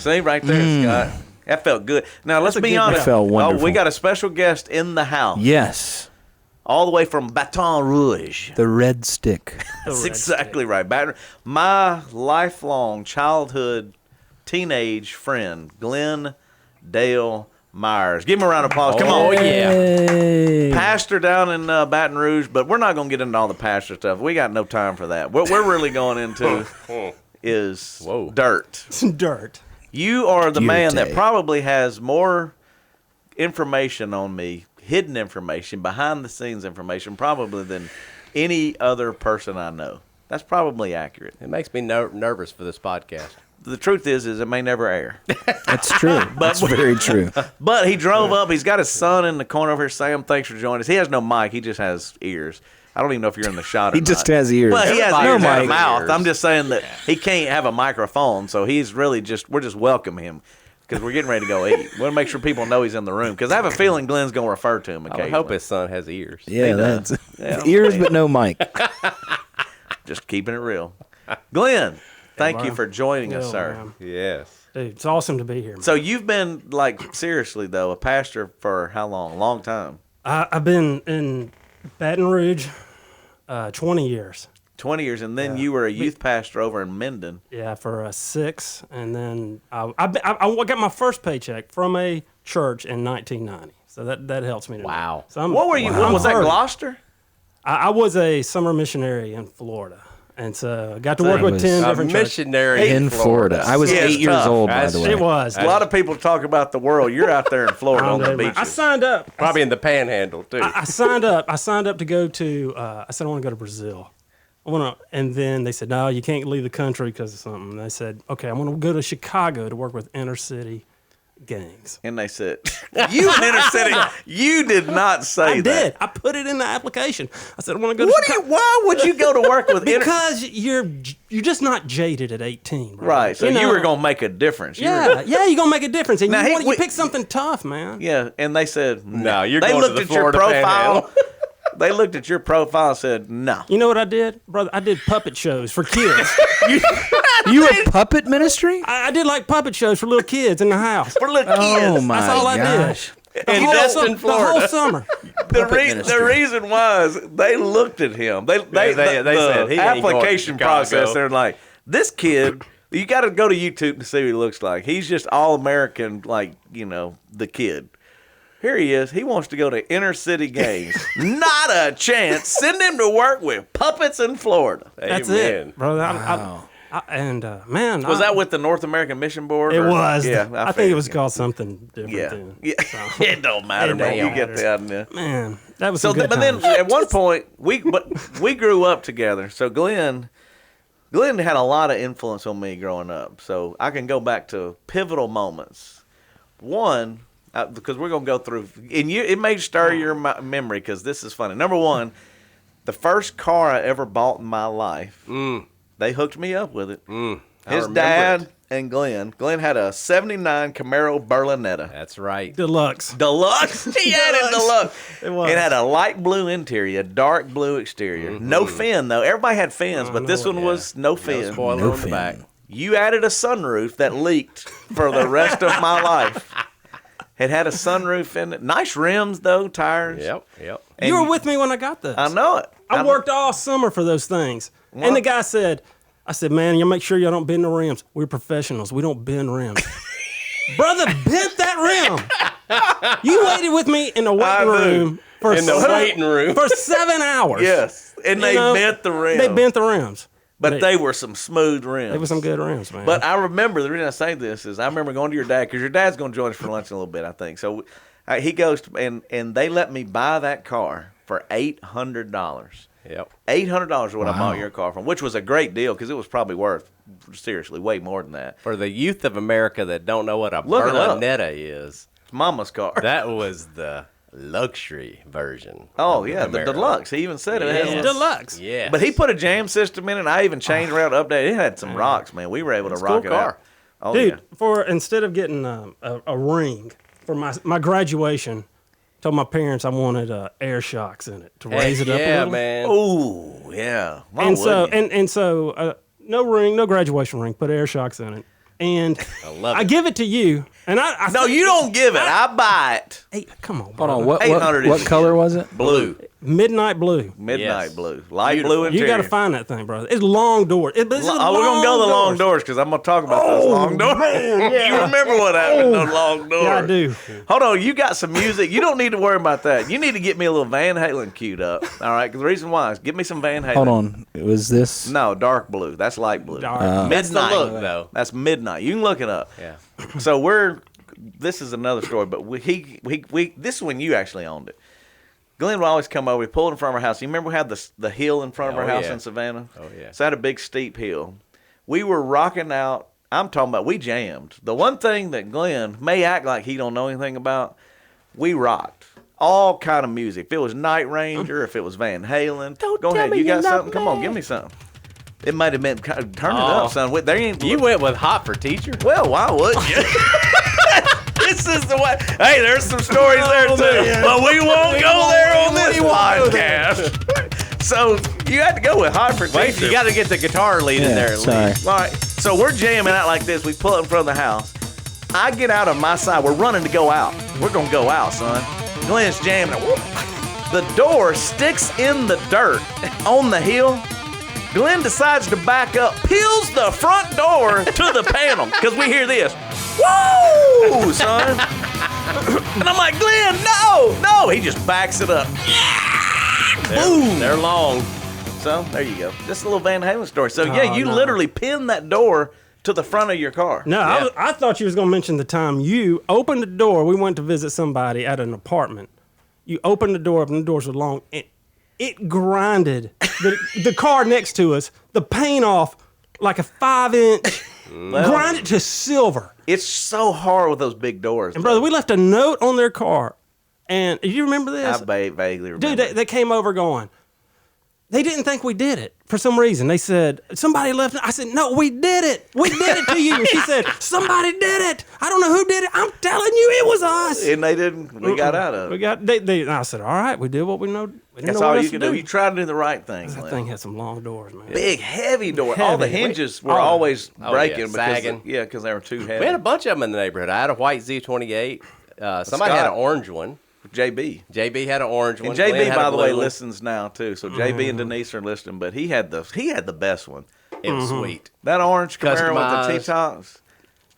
See, right there, Scott. That felt good. Now, let's be honest. That felt wonderful. We got a special guest in the house. Yes. All the way from Baton Rouge. The Red Stick. That's exactly right. My lifelong childhood teenage friend, Glen Meirs. Give him a round of applause. Come on. Yeah. Pastor down in Baton Rouge, but we're not going to get into all the pastor stuff. We got no time for that. What we're really going into is dirt. Dirt. You are the man that probably has more information on me, hidden information, behind the scenes information, probably than any other person I know. That's probably accurate. It makes me nervous for this podcast. The truth is it may never air. That's true. That's very true. But he drove up. He's got his son in the corner over here. Sam, thanks for joining us. He has no mic. He just has ears. I don't even know if you're in the shot or not. He just has ears. But he has no ears and a mic. mouth. I'm just saying that he can't have a microphone, so he's really we're just welcoming him because we're getting ready to go eat. We want to make sure people know he's in the room because I have a feeling Glenn's going to refer to him occasionally. I hope his son has ears. Yeah, that's ears but no mic. Just keeping it real. Glenn, thank you for joining us, sir. Man. Yes. Dude, it's awesome to be here, man. So you've been, seriously, though, a pastor for how long? A long time. I've been in Baton Rouge 20 years. 20 years, and then you were a youth pastor over in Minden. Yeah, for 6, and then I got my first paycheck from a church in 1990. So that helps me to know. So what were you? Was that Gloucester? I was a summer missionary in Florida. And so I got to work with 10 different churches. Missionary in Florida. I was 8 years old, by the way. It was. A lot of people talk about the world. You're out there in Florida on the beaches. I signed up. Probably in the Panhandle, too. I signed up. I signed up to go to, I said, I want to go to Brazil. And then they said, no, you can't leave the country because of something. And I said, okay, I'm going to go to Chicago to work with inner city gangs. And they said, you in inner city, you did not say that. I did. I put it in the application. I said, I want to go to Chicago. Why would you go to work with Because you're just not jaded at 18. Right. So you were going to make a difference. Yeah, you're going to make a difference. And you pick something tough, man. Yeah, and they said, no, you're going to the Florida Panhandle. They looked at your profile and said, no. You know what I did, brother? I did puppet shows for kids. You a puppet ministry? I did puppet shows for little kids in the house. For little kids. Oh, my That's all gosh. I did. In Destin, Florida. The whole summer. The reason was they looked at him. They said the application process, they're like, this kid, you got to go to YouTube to see what he looks like. He's just all-American, the kid. Here he is. He wants to go to inner city games. Not a chance. Send him to work with puppets in Florida. That's Amen. it, brother. Wow. Was that with the North American Mission Board? It was. Yeah, I think it was called something different. Yeah, then. yeah. It don't matter, man. You get the idea. Man, that was some good but times. then at one point we grew up together. So Glenn had a lot of influence on me growing up. So I can go back to pivotal moments. One. Because we're going to go through, and it may stir your memory because this is funny. Number one, the first car I ever bought in my life, they hooked me up with it. His dad and Glenn had a 79 Camaro Berlinetta. That's right. Deluxe. He had it deluxe. It was. It had a light blue interior, a dark blue exterior. No fin, though. Everybody had fins, but this one was no fin. No spoiler on the back. You added a sunroof that leaked for the rest of my life. It had a sunroof in it. Nice rims, though, tires. Yep. And You were with me when I got this. I know it. I worked all summer for those things. What? And the guy said, man, you make sure y'all don't bend the rims. We're professionals. We don't bend rims. Brother bent that rim. You waited with me in the waiting room. For 7 hours. Yes. And they bent the rims. They bent the rims. But they were some smooth rims. They were some good rims, man. But I remember, the reason I say this is I remember going to your dad, because your dad's going to join us for lunch in a little bit, I think. So he goes, and they let me buy that car for $800. Yep. $800 is what I bought your car from, which was a great deal because it was probably worth, seriously, way more than that. For the youth of America that don't know what a Berlinetta is. It's Mama's car. That was the luxury version. Oh, yeah, the deluxe. He even said it. Yes. Deluxe. Yeah. But he put a jam system in it. I even changed around, updated. It had some rocks, man. We were able to rock it out. Oh, dude, yeah. Instead of getting a ring for my graduation, told my parents I wanted air shocks in it to raise it up a little. Yeah, man. Oh, yeah. And so no ring, no graduation ring. Put air shocks in it. And I love it. I give it to you. And I No, you don't give it. I buy it. Hey, come on, Hold on. brother. 800 What is- color was it? Blue. Midnight blue. Midnight Yes. blue. Light Beautiful. blue interior. You got to find that thing, brother. It's long doors. We're We're going to go the long doors because I'm going to talk about those long doors. You remember what happened in those long doors. Yeah, I do. Hold on. You got some music. You don't need to worry about that. You need to get me a little Van Halen queued up. All right? Because the reason why is give me some Van Halen. Hold on. Was this? No, dark blue. That's light blue. Dark. That's the Midnight. look, though. That's midnight. You can look it up. Yeah. So this is another story, but this is when you actually owned it. Glenn would always come over. We pulled in front of our house. You remember we had the hill in front of our house yeah. in Savannah? Oh, yeah. So I had a big steep hill. We were rocking out. I'm talking about we jammed. The one thing that Glenn may act like he don't know anything about, we rocked. All kind of music. If it was Night Ranger, if it was Van Halen. Go ahead. You got something? Come on, give me something. It might have been turn it up, son. There ain't. You went with Hot for Teacher? Well, why wouldn't you? This is the way. Hey, there's some stories there too, but we won't go there on this podcast. So you had to go with Hot for Wait, Teacher. you got to get the guitar lead in there at sorry. least. All right. So we're jamming out like this. We pull up in front of the house. I get out of my side. We're running to go out. We're gonna go out, son. Glenn's jamming. The door sticks in the dirt on the hill. Glenn decides to back up, peels the front door to the panel, because we hear this. Woo, son. And I'm like, Glenn, no. He just backs it up. Boom. They're long. So there you go. Just a little Van Halen story. So Oh, yeah, you no. literally pinned that door to the front of your car. No, Yeah. I thought you was going to mention the time you opened the door. We went to visit somebody at an apartment. You opened the door up and the doors were long. It grinded the car next to us, the paint off like a 5-inch, grinded to silver. It's so hard with those big doors. And brother, we left a note on their car. And do you remember this? I vaguely remember. Dude, they came over going, they didn't think we did it for some reason. They said, somebody left. I said, no, we did it. We did it to you. And she said, somebody did it. I don't know who did it. I'm telling you, it was us. And they didn't. We got out of it. We got, and I said, all right, we did what we know. We didn't That's know what all else you can to do. You try to do the right thing. That Glenn. thing had some long doors, man. Big, heavy door. All the Heavy. hinges were Oh. always Oh, breaking yeah, because sagging. because they were too heavy. We had a bunch of them in the neighborhood. I had a white Z28. Somebody had an orange one. JB. JB had an orange one. And JB, Glenn had by a the way, blue one. listens now too. So JB and Denise are listening, but he had the best one. It was sweet. That orange Camaro with Customized. the T-tops.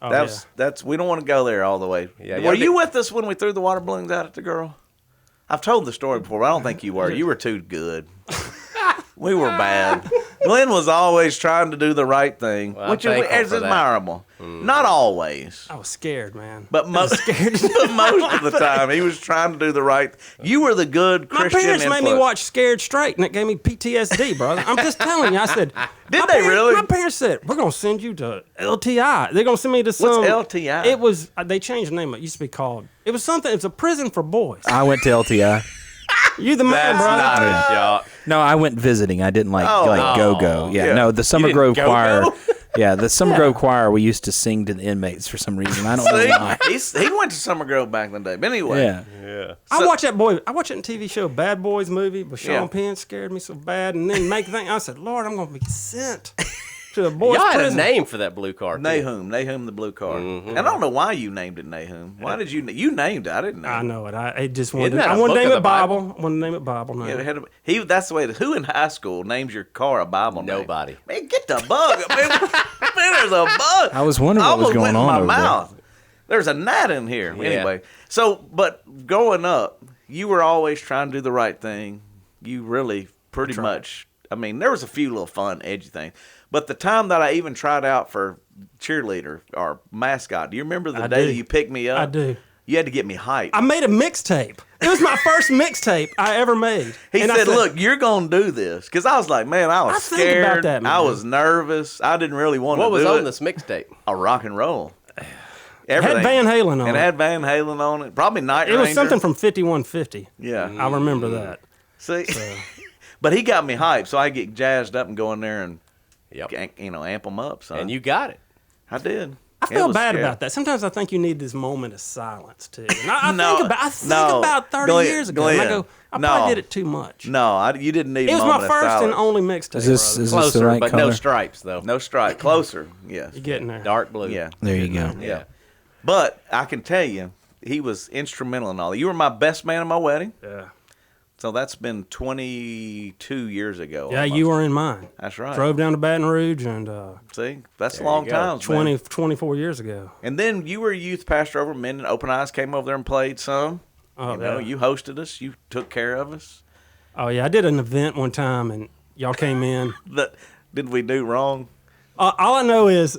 Oh, That's we don't want to go there all the way. Yeah, Were y'all you with us when we threw the water balloons out at the girl? I've told the story before, but I don't think you were. You were too good. We were bad. Glenn was always trying to do the right thing, Well, I'm which is thankful for that. admirable. Not always, I was scared, man. but most of the time, he was trying to do the right. You were the good My Christian parents made me influence. watch Scared Straight, and it gave me PTSD, brother. I'm just telling you. I said, Did my they parents- really? My parents said, we're going to send you to LTI. They're going to send me to some. LTI? It was, they changed the name. It used to be called, it was something, it's a prison for boys. I went to LTI. You the man, That's brother. not a joke. No, I went visiting. I didn't go. Yeah, Yeah. no, the Summer didn't Grove go-go? Choir. Yeah, the Summer Grove Choir. We used to sing to the inmates for some reason. I don't know why. See, he went to Summer Grove back in the day. But anyway, Yeah, I watched that boy. I watched it in TV show Bad Boys movie, but Sean Yeah. Penn scared me so bad, and then make think. I said, Lord, I'm gonna be sent to a boys' Y'all had a prison. name for that blue car. too. Nahum the blue car. And I don't know why you named it Nahum. Why did you named it? I didn't know. I know it. I just wanted. Isn't that I a wanted to book name of it the Bible. Bible? I wanted to name it Bible. No. Yeah, it had that's the way. Who in high school names your car a Bible name? Nobody. Man, get the bug. Man, there's a bug. I was wondering what was almost going went in on my over there. mouth. There's a gnat in here. Yeah. Anyway, so but growing up, you were always trying to do the right thing. You really pretty much. I mean, there was a few little fun, edgy things. But the time that I even tried out for cheerleader or mascot, do you remember the I day do. that you picked me up? I do. You had to get me hyped. I made a mixtape. It was my first mixtape I ever made. He And I said, "Look, you're gonna do this," because I was like, "Man, I was I think about scared. that, man. I was nervous. I didn't really want What to was do on it. this mixtape? A rock and roll. it Everything. had Van Halen on and it. it had Van Halen on it. Probably Night It Ranger. was something from 5150. Yeah. I remember that. See, but he got me hyped, so I get jazzed up and go in there and Yep. amp them up. Son. And you got it. I did. I feel was bad scary. about that. Sometimes I think you need this moment of silence too. And I No, think about 30 Glenn, years ago, and I go, I no. probably did it too much. No, you didn't need. It was a my moment of first and silence. only mixtape. Is this brother. the Closer, right but color? no stripes though. No strike. Closer. Yes. You're getting there. Dark blue. Yeah. There you go. Yeah. But I can tell you, he was instrumental in all. You were my best man at my wedding. Yeah. So that's been 22 years ago. Yeah, almost. you were in mine. That's right. Drove down to Baton Rouge and See, that's a There long you go. time. 24 years ago. And then you were a youth pastor over Minden. Open Eyes came over there and played some. Oh, You know, yeah. you hosted us. You took care of us. Oh, yeah. I did an event one time, and y'all came in. Did we do wrong? All I know is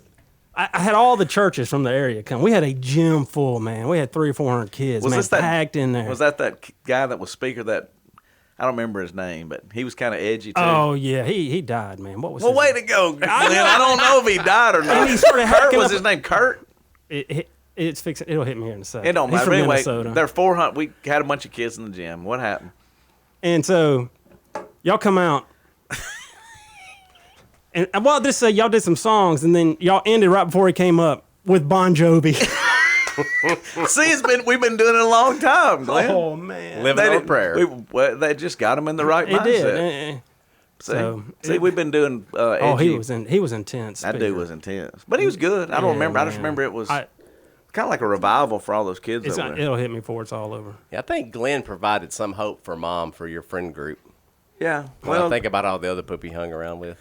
I had all the churches from the area come. We had a gym full, man. We had 300 or 400 kids, Was man, this that- packed in there. Was that guy that was speaker that I don't remember his name, but he was kind of edgy too. Oh, yeah. He died, man. What was well, his way name? to go, Glenn. I know. I don't know if he died or not. And he started Kurt hacking was up- his name. Kurt. It's fixing. It'll hit me here in a second. It don't He's matter. from Anyway, Minnesota. there are 400. We had a bunch of kids in the gym. What happened? And so, y'all come out. And well, this y'all did some songs, and then y'all ended right before he came up with Bon Jovi. See, we've been doing it a long time, Glenn. Oh man, Living on a didn't- prayer. they just got him in the right it mindset. did. Eh. See, So, we've been doing. Oh, he edgy- was intense. That speaker. dude was intense, but he was good. I don't Yeah, remember. I just man. remember it was I- kind of like a revival for all those kids It's, over there. it'll hit me before it's all over. Yeah, I think Glenn provided some hope for Mom for your friend group. Yeah. When Well, I think about all the other poop he hung around with.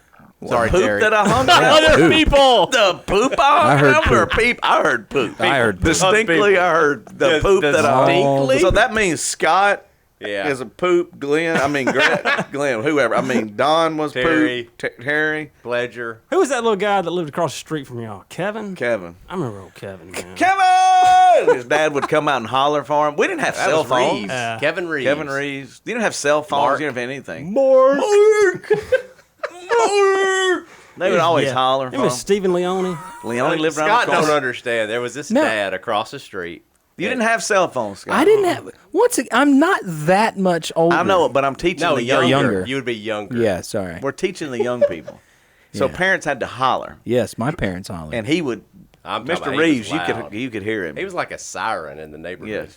Sorry, poop Terry. that I hung around. Other people. The poop I I heard hung around or poop. peep? I heard poop. I heard poop. Distinctly, I heard the Dis- poop that I distinctly? So that means Scott Yeah. is a poop. Glenn, Glenn, whoever. I mean, Don was Terry. poop. Terry. Ledger. Who was that little guy that lived across the street from y'all? Kevin. Kevin. I remember old Kevin. Man. Kevin! His dad would come out and holler for him. We didn't have That cell was phones. Reeves. Kevin Reeves. Kevin Reeves. You didn't have cell phones. Mark. You didn't have anything. Mark. They would always holler for Remember him. Stephen Leone? Leone lived around Scott the don't corner. understand. There was this No. dad across the street. You didn't have cell phones, Scott. I didn't have. I'm not that much older. I know it, but I'm teaching No, the you're younger. younger. You would be younger. Yeah, sorry. We're teaching the young people. So Yeah. parents had to holler. Yes, my parents hollered. And he would, I'm talking Mr. about Reeves, he was loud. you could hear him. He was like a siren in the neighborhood.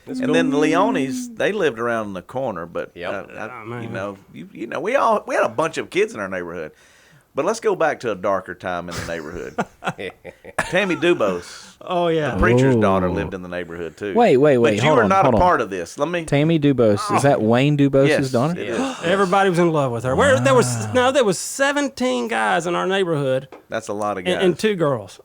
Yes. And then the Leones, they lived around the corner, but Yep. man. you know, you know, we had a bunch of kids in our neighborhood. But let's go back to a darker time in the neighborhood. Tammy Dubose, Oh yeah. preacher's Oh. daughter, lived in the neighborhood too. Wait, But you hold were on, not hold a on. part of this. Let me. Tammy Dubose. Is that Wayne Dubose's Yes, daughter? it is. Everybody was in love with her. There was 17 guys in our neighborhood That's a lot of guys. and 2 girls.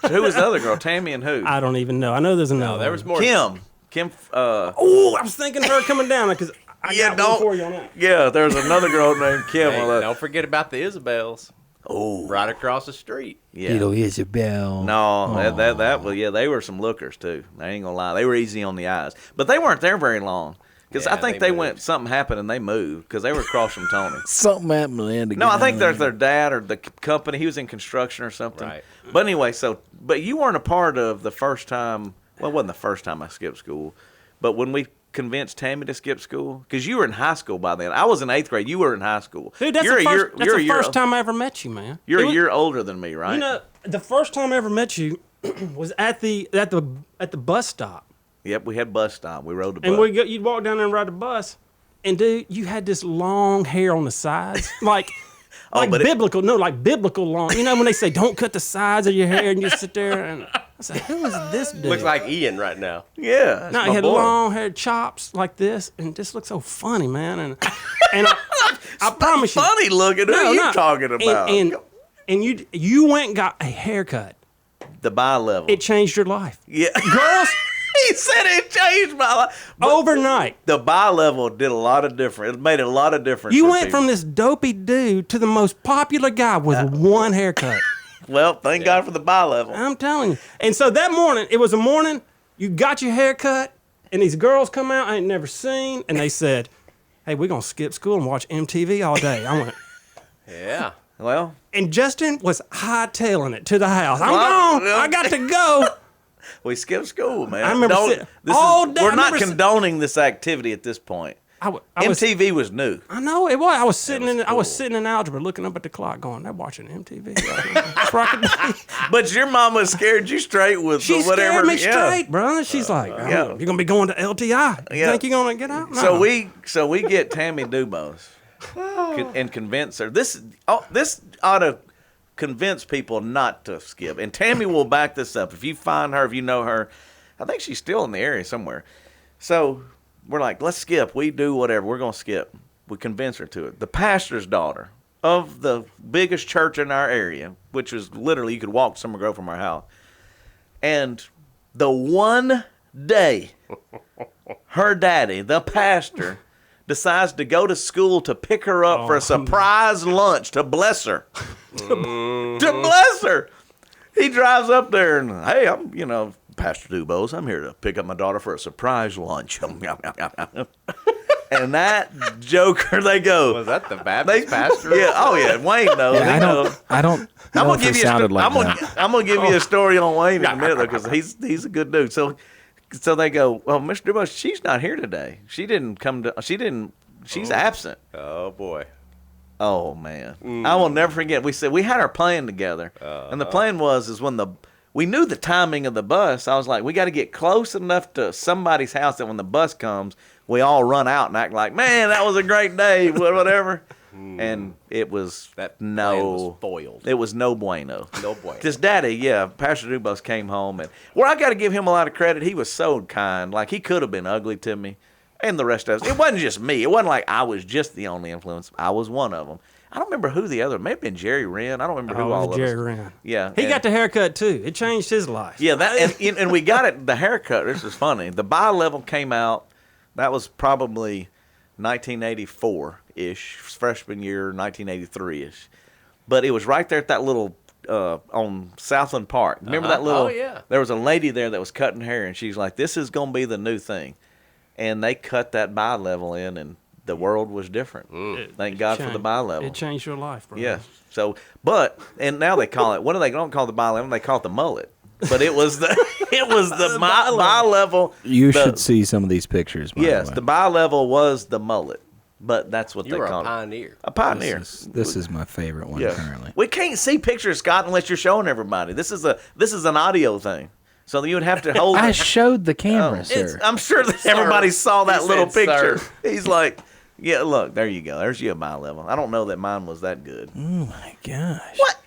Who was the other girl? Tammy and who? I don't even know. I know there's another. No, there was more. Kim. Oh, I was thinking her coming down because I Yeah, got one don't- for you on that. Yeah, there's another girl named Kim. Hey, Well, don't forget about the Isabels. oh, Right across the street. yeah. Little Isabel. No, well, yeah, they were some lookers too. I ain't gonna lie, they were easy on the eyes, but they weren't there very long because Yeah, I think they they moved. went. Something happened and they moved because they were across from Tony. Something happened to Linda. No, I think there's their dad or the company. He was in construction or something. Right. But anyway, but you weren't a part of the first time. Well, it wasn't the first time I skipped school, but when we convinced Tammy to skip school because you were in high school by then. I was in 8th grade. You were in high school. Dude, that's you're the a year, first, that's you're the a year, first time I ever met you, man. You're It a was- year older than me, right? You know, the first time I ever met you was at the bus stop, Yep, we had bus stop. We rode the bus. and you'd walk down there and ride the bus, and dude, you had this long hair on the sides, like but it- biblical, like biblical long. You know when they say don't cut the sides of your hair, and you sit there and I said, who is this dude? Looks like Ian right now. Yeah. that's No, my he had boy. long haired chops like this, and just looked so funny, man. And I promise you, Funny looking. Who are you talking about? And you went and got a haircut. The bi-level. It changed your life, Yeah. girls. He said it changed my life. But Overnight, the bi-level did a lot of difference. It made a lot of difference. you for went people. from this dopey dude to the most popular guy with one haircut. Well, thank God for the bi-level. I'm telling you. And so that morning, it was a morning, you got your hair cut, and these girls come out I ain't never seen, and they said, hey, we're going to skip school and watch MTV all day. I went, Yeah. Well, and Justin was hightailing it to the house. I'm Well, gone. I got to go. we skipped school, man. I remember Don't- sitting this all is, day- We're I not remember condoning this activity at this point. I was, MTV was new. I know it was. I was sitting in algebra, looking up at the clock, going, "They're watching MTV." It's rocking. But your mama scared you straight with She whatever. scared me straight, brother. She's like, "You're gonna be going to LTI. You think you're gonna get out?" No. So we get Tammy Dubose and convince her. This ought to convince people not to skip. And Tammy will back this up. If you find her, if you know her, I think she's still in the area somewhere. So we're like, let's skip. We do whatever. We're going to skip. We convince her to it. The pastor's daughter of the biggest church in our area, which was literally, you could walk Summer Grove from our house. And the one day her daddy, the pastor, decides to go to school to pick her up for a surprise lunch to bless her. To bless her. He drives up there and, hey, I'm, Pastor Dubose, I'm here to pick up my daughter for a surprise lunch. And that joker, they go. Was that the Baptist pastor? Yeah, oh yeah, Wayne knows. Yeah, I don't know if it sounded like that. I'm gonna give you a story on Wayne in a minute because he's a good dude. So they go, well, Mr. Dubose, she's not here today. She's absent. Oh boy. Oh man, I will never forget. We said we had our plan together, and the plan was when we knew the timing of the bus. I was like, we got to get close enough to somebody's house that when the bus comes, we all run out and act like, man, that was a great day, whatever. And it was plan was foiled. It was no bueno. No bueno. This daddy, Pastor Dubose came home, and I got to give him a lot of credit. He was so kind. Like, he could have been ugly to me, and the rest of us. It wasn't just me. It wasn't like I was just the only influence. I was one of them. I don't remember who the other. May have been Jerry Wren. I don't remember who all of us. Jerry Wren. Yeah, he got the haircut too. It changed his life. Yeah, and we got it. The haircut. This is funny. The bi-level came out. That was probably 1984-ish, freshman year, 1983-ish. But it was right there at that little on Southland Park. Remember that little? Oh yeah. There was a lady there that was cutting hair, and she's like, "This is gonna be the new thing," and they cut that bi-level in, and the world was different. Thank God for the bi-level. It changed your life, bro. Yeah. So, and now they call it. What do they don't call the bi-level? They call it the mullet. But it was the bi-level. You should see some of these pictures. By Yes, the way. the bi-level was the mullet, but that's what You they were call a pioneer. it. A pioneer. This is my favorite one currently. We can't see pictures, Scott, unless you're showing everybody. This is an audio thing. So you would have to hold. I showed the camera, sir. I'm sure that everybody saw that He little said, picture. "Sir." He's like, yeah, look, there you go. There's you a bi-level. I don't know that mine was that good. Oh my gosh! What?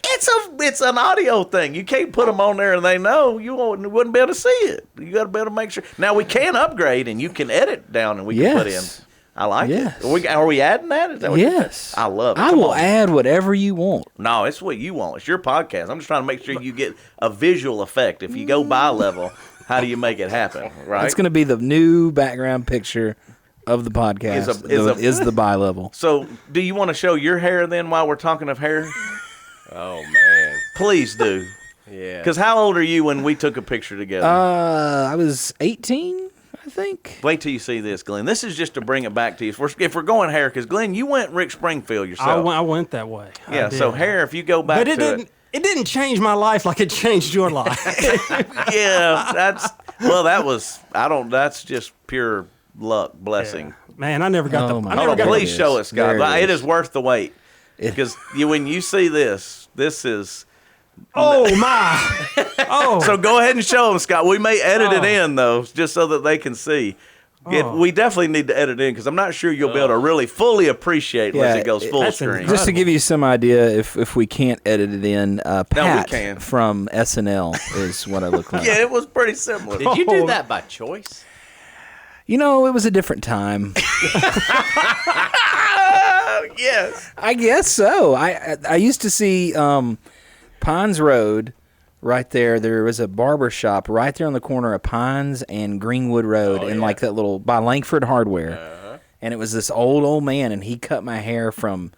It's an audio thing. You can't put them on there and they know. You wouldn't be able to see it. You got to be able to make sure. Now we can upgrade and you can edit down and we can put in. I like it. Are we adding that? Is that what Yes. I love it. I Come will on. add whatever you want. No, it's what you want. It's your podcast. I'm just trying to make sure you get a visual effect. If you go bi-level, how do you make it happen? Right? It's going to be the new background picture of the podcast. Is the bi-level. So, do you want to show your hair then while we're talking of hair? Oh man. Please do. Yeah. Because how old are you when we took a picture together? I was 18, I think. Wait till you see this, Glenn. This is just to bring it back to you. If we're going hair, because Glenn, you went Rick Springfield yourself. I went that way. Yeah. So hair, if you go back But to it didn't. It didn't change my life like it changed your life. yeah, that's just pure luck, blessing. Yeah. Man, I never got Oh, the. my I Hold never on, got please is. show us, Scott. There it It is. is worth the wait. Because when you see this is. Oh my! Oh, So go ahead and show them, Scott. We may edit it in though, just so that they can see. We definitely need to edit in because I'm not sure you'll be able to really fully appreciate unless it goes full that's screen. incredible. Just to give you some idea, if we can't edit it in, Pat can. from SNL is what I look like. Yeah, it was pretty similar. Did you do that by choice? You know, it was a different time. Yes. I guess so. I used to see Pines Road right there. There was a barber shop right there on the corner of Pines and Greenwood Road, and like that little by Langford Hardware. And it was this old man, and he cut my hair from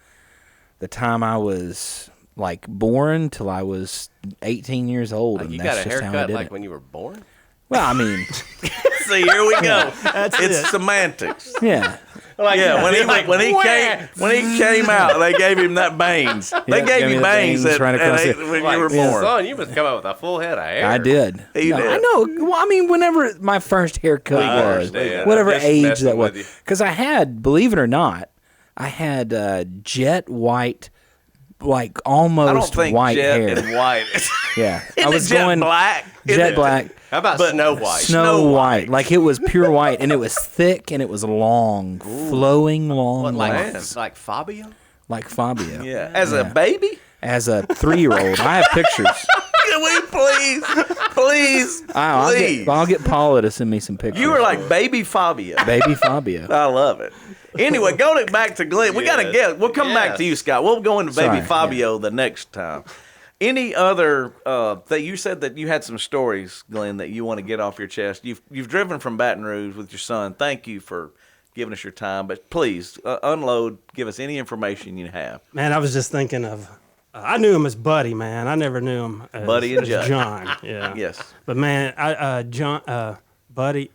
the time I was like born till I was 18 years old. Like and you that's got a just how I haircut did like it. when you were born? Well, I mean, See, here we go. It's it. semantics. yeah. Like, Yeah, when he came out, they gave him that bangs. They gave you bangs right across when you were born. Son, you must come up with a full head of hair. I did. He did. I know. Well, I mean, whenever my first haircut was, understand. whatever I'm just age messing that was, with you. because I had, believe it or not, I had jet white, like almost I don't think white jet hair. and white. Yeah, Isn't I was it jet going black. jet black. How about Snow White? Snow white, like it was pure white, and it was thick, and it was long, flowing, long, What, locks, like Fabio? like Fabio. Yeah, as a baby. As a 3-year-old, I have pictures. Can we please? I'll get Paula to send me some pictures. You were like baby Fabio. baby Fabio. I love it. Anyway, going back to Glenn, we got to get. We'll come back to you, Scott. We'll go into baby Sorry, Fabio the next time. Any other that you said that you had some stories, Glenn, that you want to get off your chest? You've driven from Baton Rouge with your son. Thank you for giving us your time, but please unload. Give us any information you have. Man, I was just thinking of. I knew him as Buddy, man. I never knew him as Buddy and as Judd. John. Yeah. Yes. But man, John, Buddy.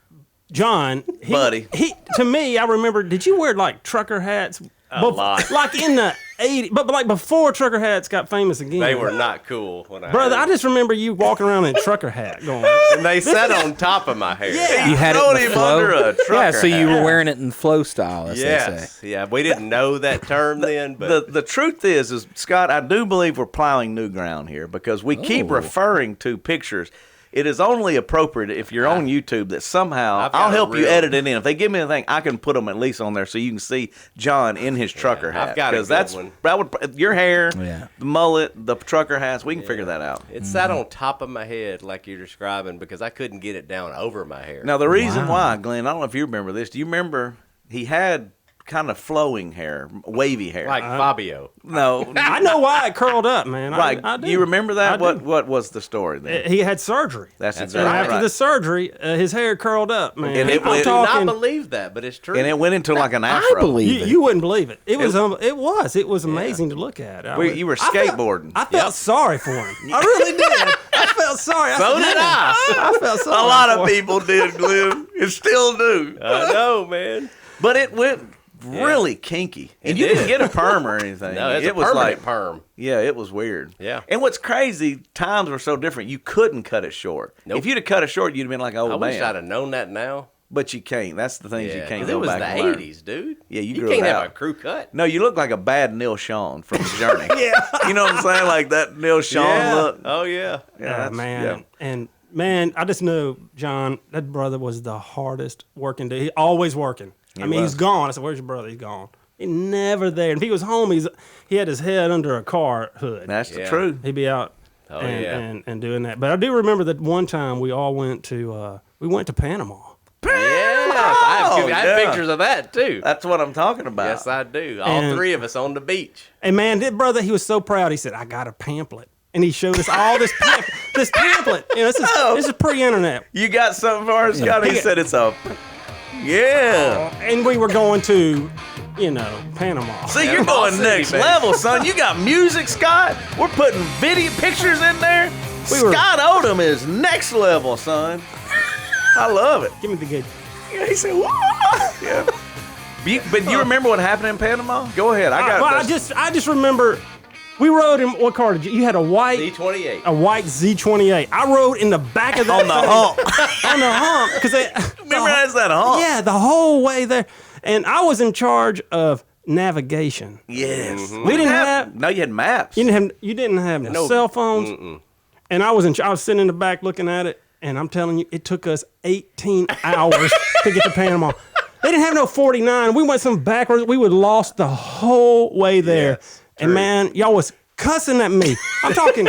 He to me, I remember. Did you wear like trucker hats? A lot. Like in the '80s, but like before trucker hats got famous again. They were not cool when I Brother, I heard just remember you walking around in a trucker hat going. And they sat on top of my hair. Yeah. You had Throwing it in the him flow. under a trucker Yeah, so you hat. were wearing it in flow style, as they Yes. say. Yeah, we didn't know that term then, but The truth is Scott, I do believe we're plowing new ground here because we keep referring to pictures. It is only appropriate if you're on YouTube that somehow I've got I'll a help you real- edit it in. If they give me anything, I can put them at least on there so you can see John in his trucker hat. I've got a 'Cause good one. that would your hair, Yeah. the mullet, the trucker hats. We can figure that out. it sat on top of my head like you're describing because I couldn't get it down over my hair. Now the reason why, Glenn, I don't know if you remember this. Do you remember he had kind of flowing hair, wavy hair? Like Fabio. No, I know why it curled up, man. right. I do. You remember that? I do. What was the story then? He had surgery. That's And exactly after right. the surgery, his hair curled up, man. And it I'm went- I do not talking. believe that, but it's true. And it went into like an afro. I believe it. You wouldn't believe it. It was amazing to look at. You were skateboarding. I felt sorry for him. I really did. I felt sorry. So did I. I felt sorry. A lot for of him. people did, Glenn. It still do. I know, man. But it went really kinky. And you didn't get a perm or anything. No, it's it a was permanent like, perm. yeah, it was weird. Yeah. And what's crazy, times were so different. You couldn't cut it short. Nope. If you'd have cut it short, you'd have been like, oh, I wish man. I'd have known that now. But you can't. That's the things you Yeah, can't 'cause it go was back the and learn. 80s, dude. Yeah, you You grew can't it have out. a crew cut. No, you look like a bad Neil Sean from The Journey. Yeah. You know what I'm saying? Like that Neil Sean look. Oh, yeah. Yeah, Yeah, that's- man. yeah. And man, I just know John. That brother was the hardest working dude. He always working. I mean, was. he's gone. I said, "Where's your brother?" He's gone. He never there. And if he was home, he had his head under a car hood. That's the Yeah. truth. He'd be out Oh, and, yeah. and doing that. But I do remember that one time we all went to Panama. Yes, I have yeah. pictures of that, too. That's what I'm talking about. Yes, I do. All And- three of us on the beach. And man, that brother, he was so proud. He said, "I got a pamphlet." And he showed us all this pamphlet. You know, this is pre-internet. You got something for us, Scott? He said it's a. Yeah. And we were going to, Panama. See, you're Panama going City, next baby. level, son. You got music, Scott. We're putting video pictures in there. We were- Scott Odom is next level, son. I love it. Give me the good. Yeah, he said, "What?" Yeah. But you remember what happened in Panama? Go ahead. I just remember we rode in what car did you had a white Z28. Z28. I rode in the back of that On the thing. hump. On the hump because Remember that's that hump? yeah, the whole way there, and I was in charge of navigation. Yes. We didn't have No, you had maps. you didn't have no cell phones, and I was sitting in the back looking at it, and I'm telling you, it took us 18 hours to get to Panama. They didn't have no 49. We went some backwards. We would lost the whole way there. Yes, and man, y'all was cussing at me. I'm talking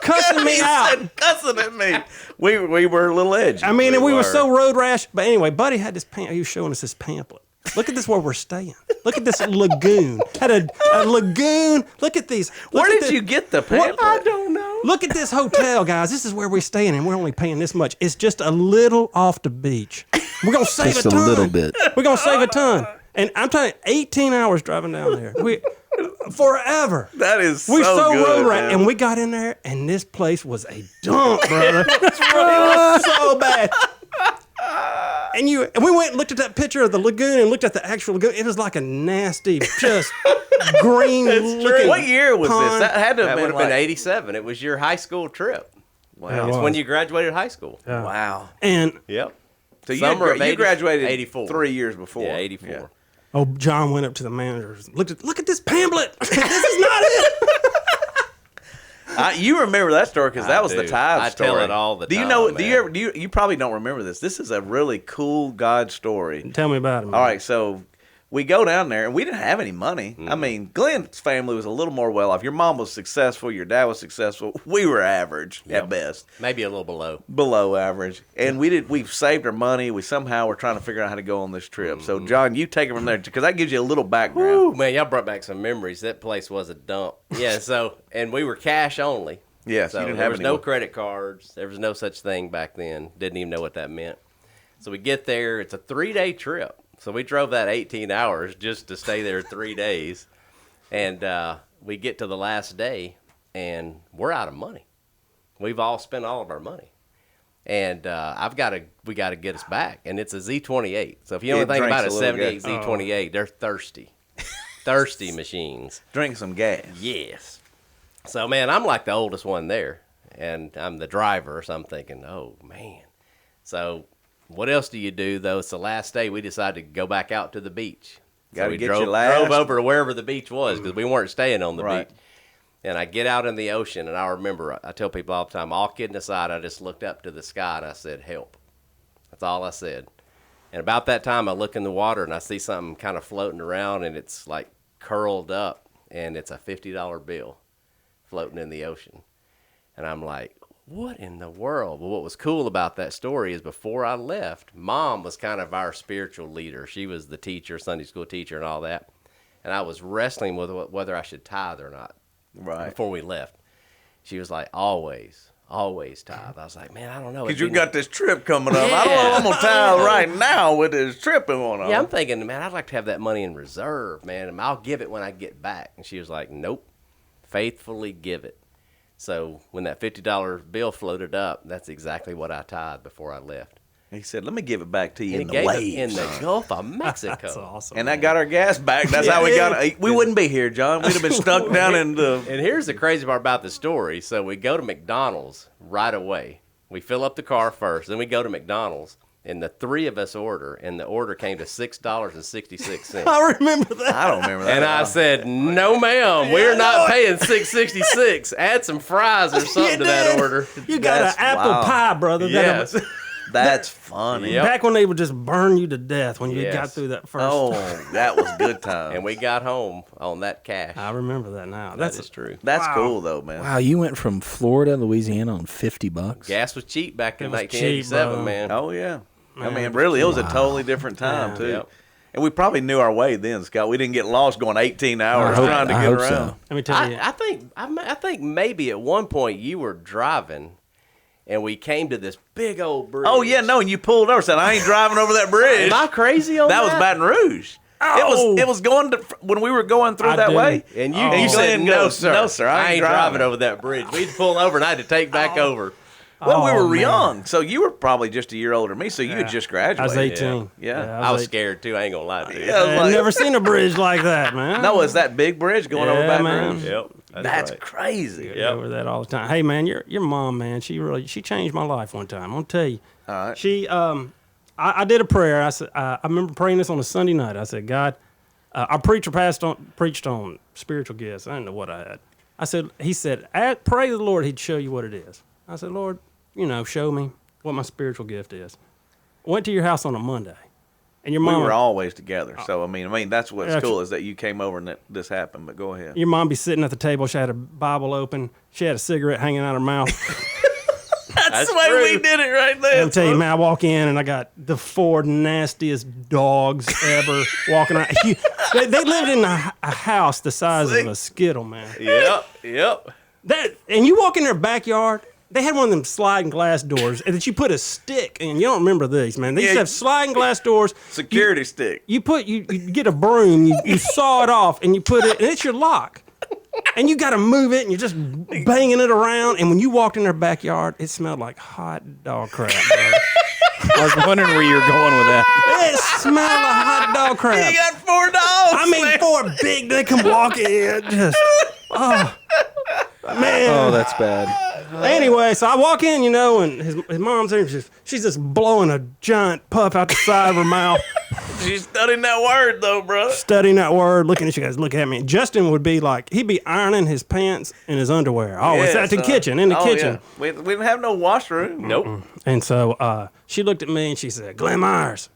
cussing me He out. said, cussing at me. We were a little edgy. I mean, and we were were. so road rash. But anyway, Buddy had this he was showing us this pamphlet. Look at this where we're staying. Look at this lagoon. Had a lagoon. Look at these. Look Where at did the- you get the pamphlet? I don't know. Look at this hotel, guys. This is where we're staying, and we're only paying this much. It's just a little off the beach. We're gonna save Just a a ton. little bit. We're gonna save a ton. And I'm telling you, 18 hours driving down there. Forever. That is We so so good, road rat, man. and we got in there, and this place was a dump, brother. It was so bad. And we went and looked at that picture of the lagoon and looked at the actual lagoon. It was like a nasty, just green looking. What year was pond. this? That had to have That would been have been like, '87. It was your high school trip. Wow. It's when you graduated high school. Yeah. wow. And Yep. So Summer of you 80 graduated 84. 3 years before. Yeah, 84. John went up to the managers. Look at this pamphlet. This is not it. You remember that story because that was the do. tithe I story. tell it all the Do you time, know? man. Do you ever? You probably don't remember this. This is a really cool God story. Tell me about it, man. All right, so we go down there, and we didn't have any money. I mean, Glenn's family was a little more well off. Your mom was successful. Your dad was successful. We were average at best, Maybe a little below. below average. And we've saved our money. We somehow were trying to figure out how to go on this trip. So, John, you take it from there because that gives you a little background. Ooh, man, y'all brought back some memories. That place was a dump. Yeah, and we were cash only. Yes, So you didn't there have was any. no credit cards. There was no such thing back then. Didn't even know what that meant. So we get there. It's a 3-day trip. So we drove that 18 hours just to stay there 3 days. And we get to the last day, and we're out of money. We've all spent all of our money. And we got to get us back. And it's a Z28. So if you know It anything drinks about a a little 78 good. Z28, they're thirsty. Thirsty machines. Drink some gas. Yes. So, man, I'm like the oldest one there, and I'm the driver, so I'm thinking, oh, man. So, what else do you do, though? It's the last day. We decided to go back out to the beach. Gotta So we get drove, your last- drove over to wherever the beach was because we weren't staying on the Right. beach. And I get out in the ocean, and I remember, I tell people all the time, all kidding aside, I just looked up to the sky, and I said, help. That's all I said. And about that time, I look in the water, and I see something kind of floating around, and it's like curled up, and it's a $50 bill floating in the ocean. And I'm like, what in the world? Well, what was cool about that story is before I left, Mom was kind of our spiritual leader. She was the teacher, Sunday school teacher and all that. And I was wrestling with whether I should tithe or not before we left. She was like, always tithe. I was like, man, I don't know. Because you got this trip coming up. I don't know if I'm going to tithe right now with this trip going on. Yeah, I'm thinking, man, I'd like to have that money in reserve, man, and I'll give it when I get back. And she was like, nope. Faithfully give it. So when that $50 bill floated up, that's exactly what I tithed before I left. He said, let me give it back to you And in he the gave waves. it in the Gulf of Mexico. That's awesome. And that got our gas back. That's how we got it. We wouldn't be here, John. We'd have been stuck down in the... And here's the crazy part about the story. So we go to McDonald's right away. We fill up the car first, then we go to McDonald's, and the three of us order, and the order came to $6.66. I remember that. I don't remember that. And at I all. said, no, ma'am, we're not paying $6.66. Add some fries or something to that did. order. You got That's an apple wild. pie, brother. Yes. That's funny. Yep. Back when they would just burn you to death when you Yes. got through that first. Oh, that was good time. And we got home on that cash. I remember that now. That's true. That's cool, though, man. Wow, you went from Florida, Louisiana on $50. Gas was cheap back in It was 1987, cheap, bro. man. Oh, yeah. I Man, mean, really, it was a totally different time, Yeah. too. Yep. And we probably knew our way then, Scott. We didn't get lost going 18 hours trying to I get hope around. so. Let me tell you. I think maybe at one point you were driving, and we came to this big old bridge. Oh, yeah, no, and you pulled over, said, I ain't driving over that bridge. Am I crazy on that? That was Baton Rouge. Oh. It was going to, when we were going through I that do. way. And you, And you said, Glenn no, goes, sir. no, sir, I ain't driving over that bridge. We'd pull over, and I had to take back over. Well, we Oh, were man. young, so you were probably just a year older than me, so you had just I was graduated. 18. Yeah. I was 18. scared, too. I ain't going to lie to you. Yeah, I was I've like- never seen a bridge like that, man. No, it's that big bridge going over Yeah, Baton man. Rouge. Yep. That's right. crazy. I go over that all the time. Hey, man, your mom, man, she changed my life one time. I'm gonna tell you. All right. She I did a prayer. I said I remember praying this on a Sunday night. I said, God, our preacher preached on spiritual gifts. I didn't know what I had. He said, pray to the Lord, He'd show you what it is. I said, Lord, show me what my spiritual gift is. Went to your house on a Monday, and your We mom were always together, so I mean that's what's Yeah, cool is that you came over and that this happened. But go ahead. your mom be sitting at the table. She had a Bible open. She had a cigarette hanging out her mouth. That's the way true. we did it right there. I'll tell you, man, I walk in and I got the four nastiest dogs ever walking around. They lived in a house the size of a Skittle, man. Yep. And you walk in their backyard, they had one of them sliding glass doors and that you put a stick in. You don't remember these, man. They used to have sliding glass doors. Security stick. You get a broom, you saw it off, and you put it, and it's your lock. And you got to move it, and you're just banging it around. And when you walked in their backyard, it smelled like hot dog crap, bro. I was wondering where you were going with that. It smelled like hot dog crap. You got 4 dogs. I mean, man. 4 big, they come walking in. Just, oh, man. Oh, that's bad. Anyway, so I walk in, and his mom's there. She's just blowing a giant puff out the side of her mouth, She's studying that word, though, bro. studying that word, looking at you guys, look at me. Justin would be like, he'd be ironing his pants and his underwear. Oh, it's Yeah, at the son. kitchen, in the Oh, kitchen. Yeah. We didn't have no washroom. Nope. And so she looked at me and she said, Glen Meirs,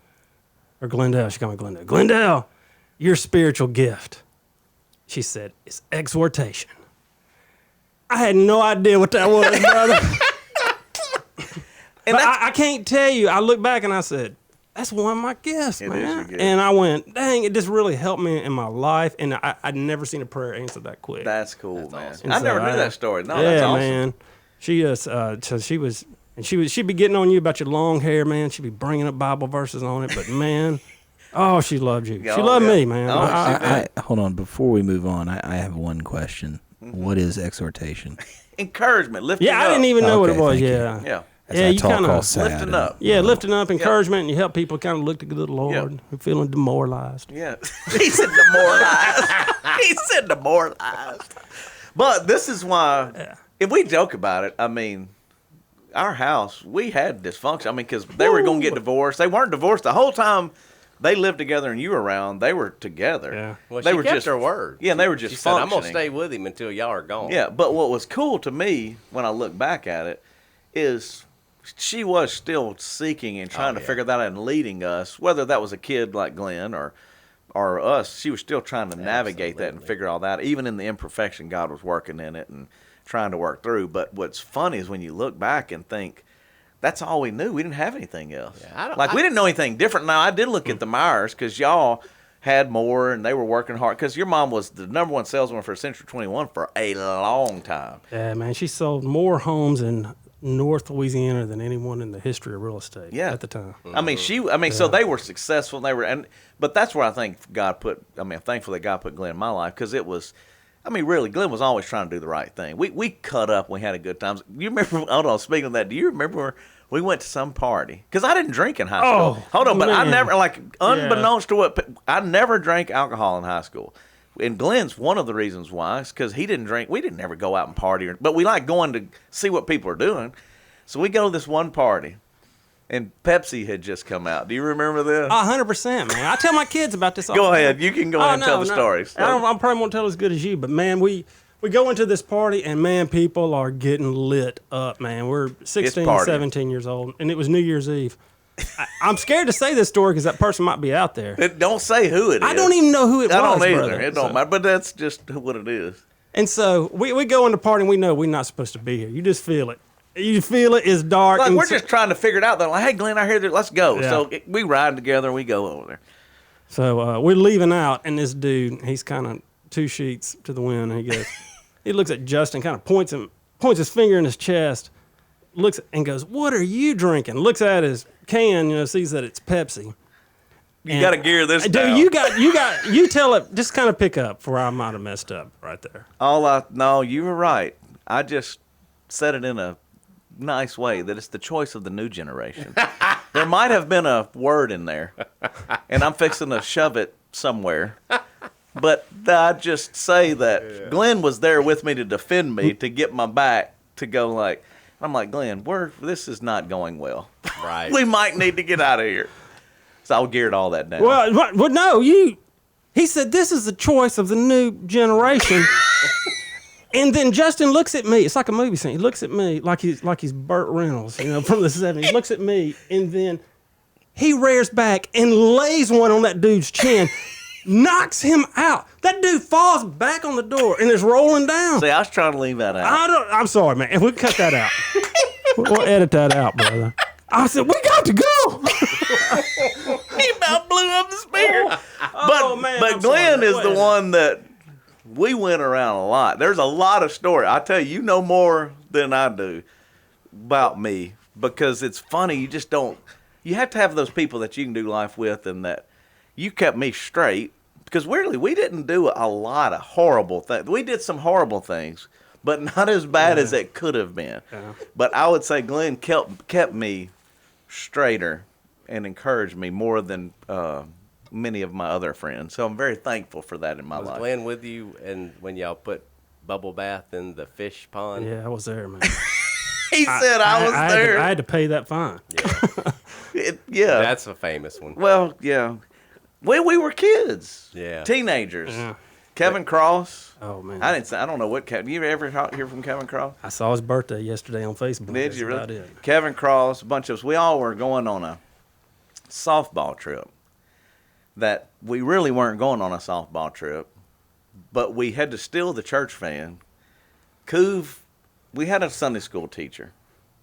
or Glendale. She called me Glendale. Glendale, your spiritual gift. She said, it's exhortation. I had no idea what that was, brother. And But I can't tell you. I look back and I said, that's one of my gifts, It is man. your gift. And I went, dang, it just really helped me in my life. And I'd never seen a prayer answered that quick. that's cool, man. awesome. I And never so knew that story. No, yeah, that's awesome. man. She just, so she'd be getting on you about your long hair, man. She'd be bringing up Bible verses on it. But, man, oh, she loved you. She Oh, loved yeah. me, man. Oh, I hold on. Before we move on, I have one question. What is exhortation? Encouragement, lifting yeah, I up. didn't even know what it Okay, was. thank you. Yeah. Yeah. As Yeah, I you talk kinda all sad. lifting and- up. Yeah, lifting up encouragement, and you help people kind of look to the Lord who feeling demoralized. Yeah. He said demoralized. He said demoralized. But this is why, if we joke about it, I mean, our house, we had dysfunction. I mean, because they were going to get divorced. They weren't divorced the whole time they lived together and you were around. They were together. Yeah. Well, they she were kept just her word. Yeah, and they were just She said, I'm going to functioning. stay with him until y'all are gone. Yeah, but what was cool to me when I look back at it is she was still seeking and trying to yeah. figure that out and leading us, whether that was a kid like Glenn or us. She was still trying to navigate that and Absolutely. figure all that. Even in the imperfection, God was working in it and trying to work through. But what's funny is when you look back and think, that's all we knew. We didn't have anything else. Yeah, we didn't know anything different. Now, I did look at the Meirs because y'all had more and they were working hard. Because your mom was the number one salesman for Century 21 for a long time. Yeah, man, she sold more homes in North Louisiana than anyone in the history of real estate Yeah. at the time. I mean, so they were successful. And they were, but that's where I think I'm thankful that God put Glenn in my life because it was. I mean, really, Glenn was always trying to do the right thing. We cut up. We had a good time. You remember? Hold on. Speaking of that, do you remember we went to some party? Because I didn't drink in high school. Oh, Hold on, but I man. never unbeknownst to I never drank alcohol in high school. And Glenn's one of the reasons why is because he didn't drink. We didn't ever go out and party, but we like going to see what people are doing. So we go to this one party, and Pepsi had just come out. Do you remember this? 100%, man. I tell my kids about this all Go the time. ahead. You can go ahead and tell the story. So- I probably won't tell as good as you, but man, we go into this party and man, people are getting lit up, man. We're 16, party. 17 years old, and it was New Year's Eve. I'm scared to say this story because that person might be out there. Don't say who it is. I don't even know who it was. I don't either. brother. It don't So- matter. But that's just what it is. And so we go in the party and we know we're not supposed to be here. You just feel it. You feel it. It's dark. Like and we're so- just trying to figure it out. They're like, "Hey, Glenn, I hear that. Let's go." Yeah. So we ride together and we go over there. So we're leaving out, and this dude, he's kind of 2 sheets to the wind, and he goes, he looks at Justin, kind of points his finger in his chest, looks and goes, "What are you drinking?" Looks at his can, sees that it's Pepsi. You got to gear this Dude, down. you tell it, just kind of pick up where I might have messed up right there. No, you were right. I just said it in a nice way that it's the choice of the new generation. There might have been a word in there, and I'm fixing to shove it somewhere. But I just say that Glenn was there with me to defend me, to get my back, to go like, I'm like, Glenn, this is not going well. Right. We might need to get out of here. So I'll geared all that down. Well, no, he said this is the choice of the new generation. And then Justin looks at me. It's like a movie scene. He looks at me like he's Burt Reynolds, from the 70s. He looks at me, and then he rears back and lays one on that dude's chin, knocks him out. That dude falls back on the door and is rolling down. See, I was trying to leave that out. I'm sorry, man. We'll cut that out. We'll edit that out, brother. I said, we got to go. He about blew up the speaker. Oh, man, But I'm Glenn sorry. is the one that we went around a lot. There's a lot of story. I tell you, you know more than I do about me because it's funny. You just don't. You have to have those people that you can do life with, and that you kept me straight because weirdly we didn't do a lot of horrible things. We did some horrible things, but not as bad as it could have been. Yeah. But I would say Glenn kept me straighter and encouraged me more than many of my other friends. So I'm very thankful for that in my Was life. Glenn with you and when y'all put bubble bath in the fish pond? Yeah, I was there, man. He said I was there. I had to pay that fine. Yeah. That's a famous one. Well, yeah. We were kids. Yeah. Teenagers. Yeah. Kevin Cross. Oh man, I don't know what Kevin. You ever hear from Kevin Cross? I saw his birthday yesterday on Facebook. Did That's you about really? it. Kevin Cross, a bunch of us. We all were going on a softball trip. That we really weren't going on a softball trip, but we had to steal the church van. We had a Sunday school teacher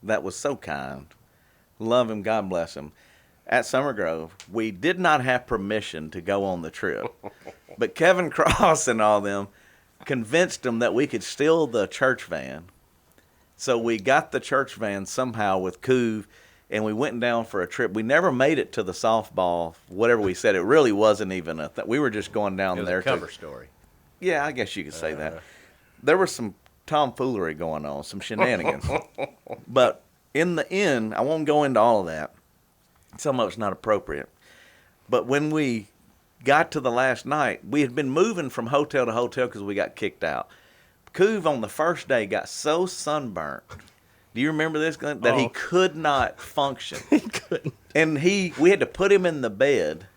that was so kind. Love him, God bless him. At Summer Grove, we did not have permission to go on the trip. But Kevin Cross and all them convinced them that we could steal the church van. So we got the church van somehow with Coov, and we went down for a trip. We never made it to the softball, whatever we said. It really wasn't even a thing. We were just going down It was there. a cover story. Yeah, I guess you could say that. There was some tomfoolery going on, some shenanigans. But in the end, I won't go into all of that. Some of it's not appropriate. But when we got to the last night, we had been moving from hotel to hotel because we got kicked out. Coov on the first day got so sunburnt. Do you remember this, Glenn? That he could not function. He couldn't. And we had to put him in the bed.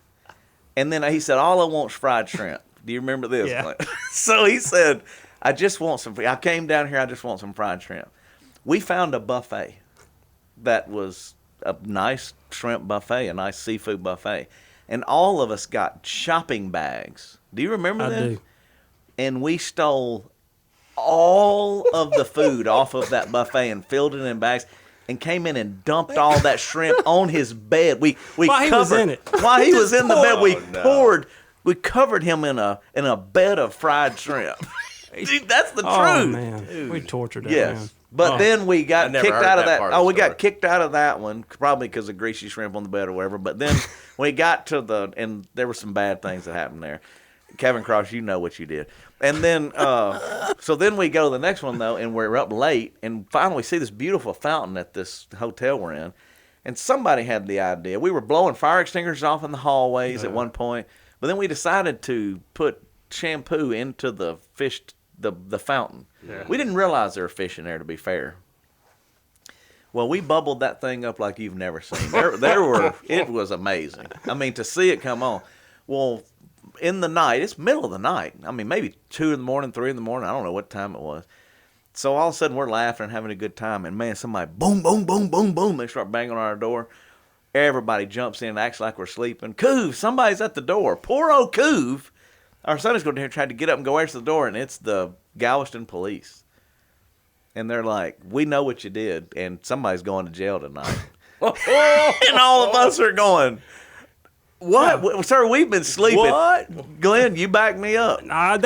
And then he said, all I want is fried shrimp. Do you remember this, Yeah. Glenn? So he said, I came down here, I just want some fried shrimp. We found a buffet that was a nice shrimp buffet, a nice seafood buffet. And all of us got shopping bags. Do you remember I this? do. And we stole all of the food off of that buffet and filled it in bags and came in and dumped all that shrimp on his bed. We While he was in it. While he was in the bed, no. we covered him in a bed of fried shrimp. Dude, that's the Oh truth. man, we tortured that Yes. man. But Oh. then we got I never kicked heard out of that that. part of the We got story. kicked out of that one, probably because of greasy shrimp on the bed or whatever. But then we got to and there were some bad things that happened there. Kevin Cross, you know what you did. And then, so then we go to the next one, though, and we're up late. And finally we see this beautiful fountain at this hotel we're in. And somebody had the idea. We were blowing fire extinguishers off in the hallways at one point. But then we decided to put shampoo into the the fountain. Yeah. We didn't realize there were fish in there, to be fair. Well, we bubbled that thing up like you've never seen. It was amazing. I mean, to see it come on. Well, in the night, it's middle of the night. I mean, maybe 2 in the morning, 3 in the morning. I don't know what time it was. So all of a sudden, we're laughing and having a good time. And, man, somebody, boom, boom, boom, boom, boom. They start banging on our door. Everybody jumps in and acts like we're sleeping. Coov, somebody's at the door. Poor old Coov. Our Sunday school teacher tried to get up and go answer the door, and it's the Galveston police. And they're like, we know what you did, and somebody's going to jail tonight. And all of us are going, what? Sir, we've been sleeping. What? Glenn, you back me up. Nah,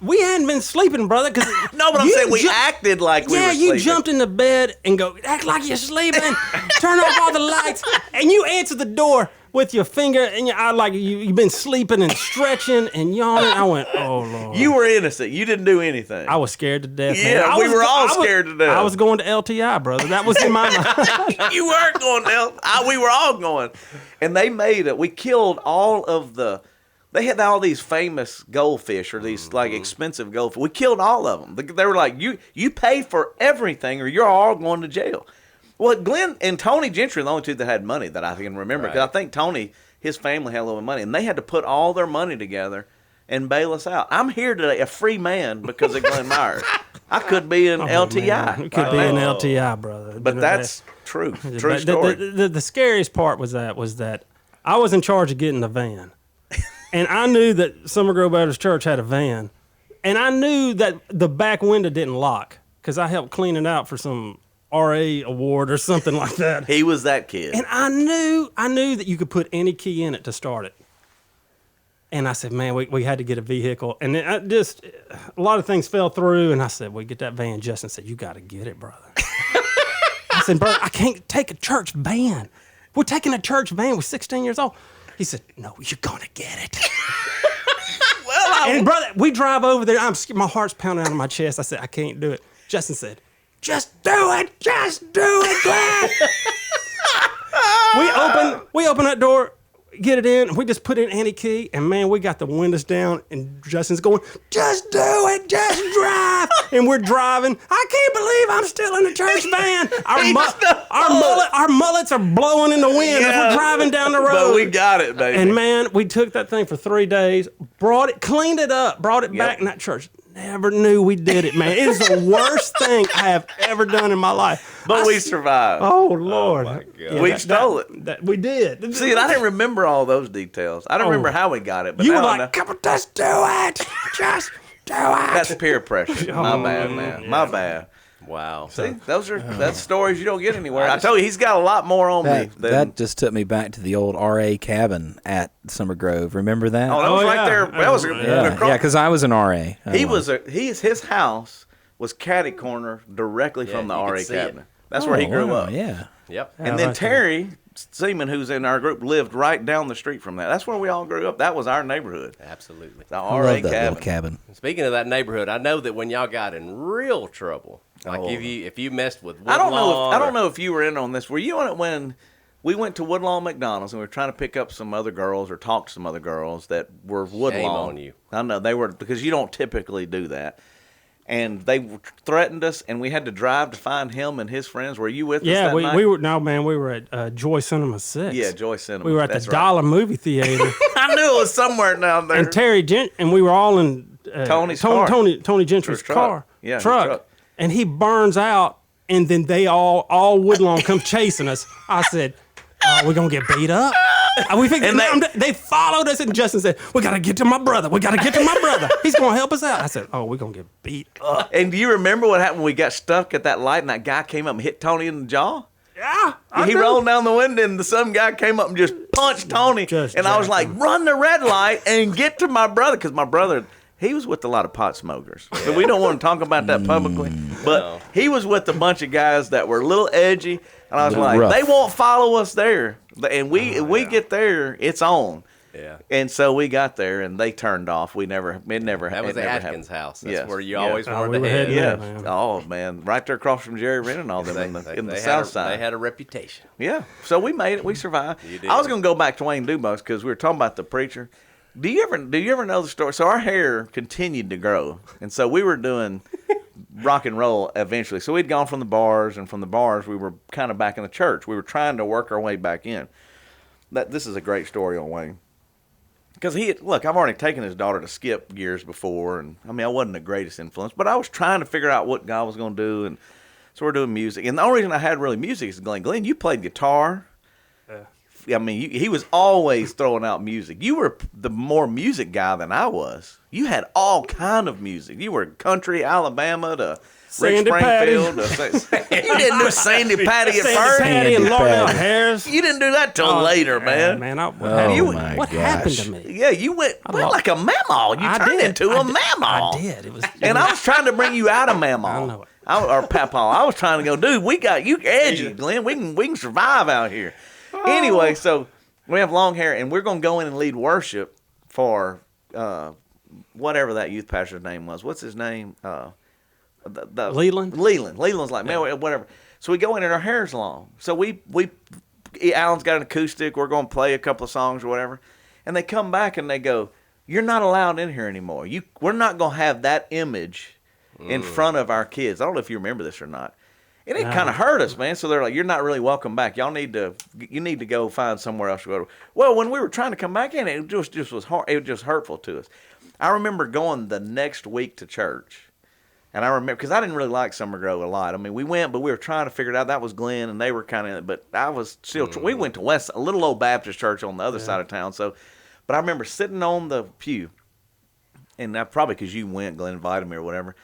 we hadn't been sleeping, brother. Cause No, but I'm saying we acted like we were sleeping. Yeah, you jumped in the bed and go, act like you're sleeping, turn off all the lights, and you answer the door with your finger in your eye like you've been sleeping and stretching and yawning. I went, oh, Lord. You were innocent. You didn't do anything. I was scared to death, man. Yeah, we were all scared to death. I was going to LTI, brother. That was in my mind. You weren't going down. We were all going. And they made it. We killed all of they had all these famous goldfish or these like expensive goldfish. We killed all of them. They were like, you pay for everything or you're all going to jail. Well, Glenn and Tony Gentry are the only two that had money that I can remember. Because I think Tony, his family had a little money. And they had to put all their money together and bail us out. I'm here today, a free man, because of Glen Meirs. I could be an LTI. Man, it could be an LTI, brother. But that's true. True But story. The scariest part was that I was in charge of getting the van. And I knew that Summer Grove Baptist Church had a van. And I knew that the back window didn't lock because I helped clean it out for some RA award or something like that. He was that kid. And I knew that you could put any key in it to start it. And I said, man, we had to get a vehicle. And then a lot of things fell through. And I said, we get that van. Justin said, you got to get it, brother. I said, brother, I can't take a church van. We're taking a church van. We're 16 years old. He said, no, you're going to get it. And brother, we drive over there. My heart's pounding out of my chest. I said, I can't do it. Justin said, just do it, Glenn. we open that door, get it in, and we just put in any key, and man, we got the windows down, and Justin's going, just do it, just drive. And we're driving. I can't believe I'm still in the church van. Our mullets are blowing in the wind as we're driving down the road. But we got it, baby. And man, we took that thing for 3 days, cleaned it up, brought it back, and that church never knew we did it, man. It is the worst thing I have ever done in my life. But we survived. Oh, Lord. Oh, my God. Yeah, We stole it. we did. See, and I didn't remember all those details. I don't remember how we got it. But You now were I like, know. come on, just do it. Just do it. That's peer pressure. My bad, man. My bad. Wow. See, that's stories you don't get anywhere. I told you, he's got a lot more on me. That just took me back to the old RA cabin at Summer Grove. Remember that? Oh, that was Oh, right yeah. there. That was yeah, across- because I was an RA. His house was catty corner directly from the you could RA see it. cabinet. That's where he grew up. Yeah. Yep. And then Terry Seaman, who's in our group, lived right down the street from that. That's where we all grew up. That was our neighborhood. Absolutely. The I RA love that little cabin. Speaking of that neighborhood, I know that when y'all got in real trouble, like if you messed with Woodlawn, I don't know if you were in on this. Were you on it when we went to Woodlawn McDonald's and we were trying to pick up some other girls or talk to some other girls that were Woodlawn? on you. I know they were, because you don't typically do that. And they threatened us, and we had to drive to find him and his friends. Were you with us that night? we were at Joy Cinema 6. Yeah, Joy Cinema. We were at That's the right. Dollar Movie Theater. I knew it was somewhere down there. And Terry and we were all in Tony's car. Tony Gentry's His truck. car. Yeah, his truck. And he burns out, and then they all Woodlawn come chasing us. I said, we're going to get beat up. We figured, And they followed us, and Justin said, we got to get to my brother. We got to get to my brother. He's going to help us out. I said, we're going to get beat up. And do you remember what happened when we got stuck at that light and that guy came up and hit Tony in the jaw? Yeah. He rolled down the window and some guy came up and just punched Tony. Just and I was jacked like, him. run the red light and get to my brother. Because my brother, he was with a lot of pot smokers. So we don't want to talk about that publicly. But he was with a bunch of guys that were a little edgy. And I was like, rough. they won't follow us there. And we get there, it's on. Yeah. And so we got there and they turned off. It never That was it the never Atkins happened. house. That's Yes. where you Yeah. always we wanted were to head. heading Yeah. there, man. Oh man, right there across from Jerry Wren and all them in the They South Side. They had a reputation. Yeah. So we made it. We survived. You did. I was gonna go back to Wayne Dubose because we were talking about the preacher. Do you ever know the story? So our hair continued to grow, and so we were doing rock and roll eventually. So we'd gone from the bars, and from the bars we were kind of back in the church. We were trying to work our way back in. This is a great story on Wayne. Because look, I've already taken his daughter to skip years before, and I mean, I wasn't the greatest influence, but I was trying to figure out what God was going to do, and so we're doing music. And the only reason I had really music is Glenn. Glenn, you played guitar. I mean, he was always throwing out music. You were the more music guy than I was. You had all kind of music. You were country, Alabama to Sandy Rick Springfield. You didn't do Sandy Patty at first. Patty and Sandy Larnell Patty. Harris. You didn't do that till later, man. Man, Oh, what happened to me? Yeah, you went like a mammal. You turned into a mammal. I did. It was. And I was trying to bring you out of mammal. I know it. Or papaw. I was trying to go, dude, we got you edgy, Glenn. We can survive out here. Anyway, so we have long hair, and we're going to go in and lead worship for whatever that youth pastor's name was. What's his name? Leland? Leland's like, man, whatever. So we go in and our hair's long. So we Alan's got an acoustic. We're going to play a couple of songs or whatever. And they come back and they go, you're not allowed in here anymore. We're not going to have that image in front of our kids. I don't know if you remember this or not. And it kind of hurt us, man. So they're like, you're not really welcome back. You need to go find somewhere else to go to. Well, when we were trying to come back in, it just was hard. It was just hurtful to us. I remember going the next week to church. And I remember, because I didn't really like Summer Grove a lot. I mean, we went, but we were trying to figure it out. That was Glenn, and they were kind of, but I was still, we went to a little old Baptist church on the other side of town. So, but I remember sitting on the pew, and probably because you went, Glenn invited me or whatever,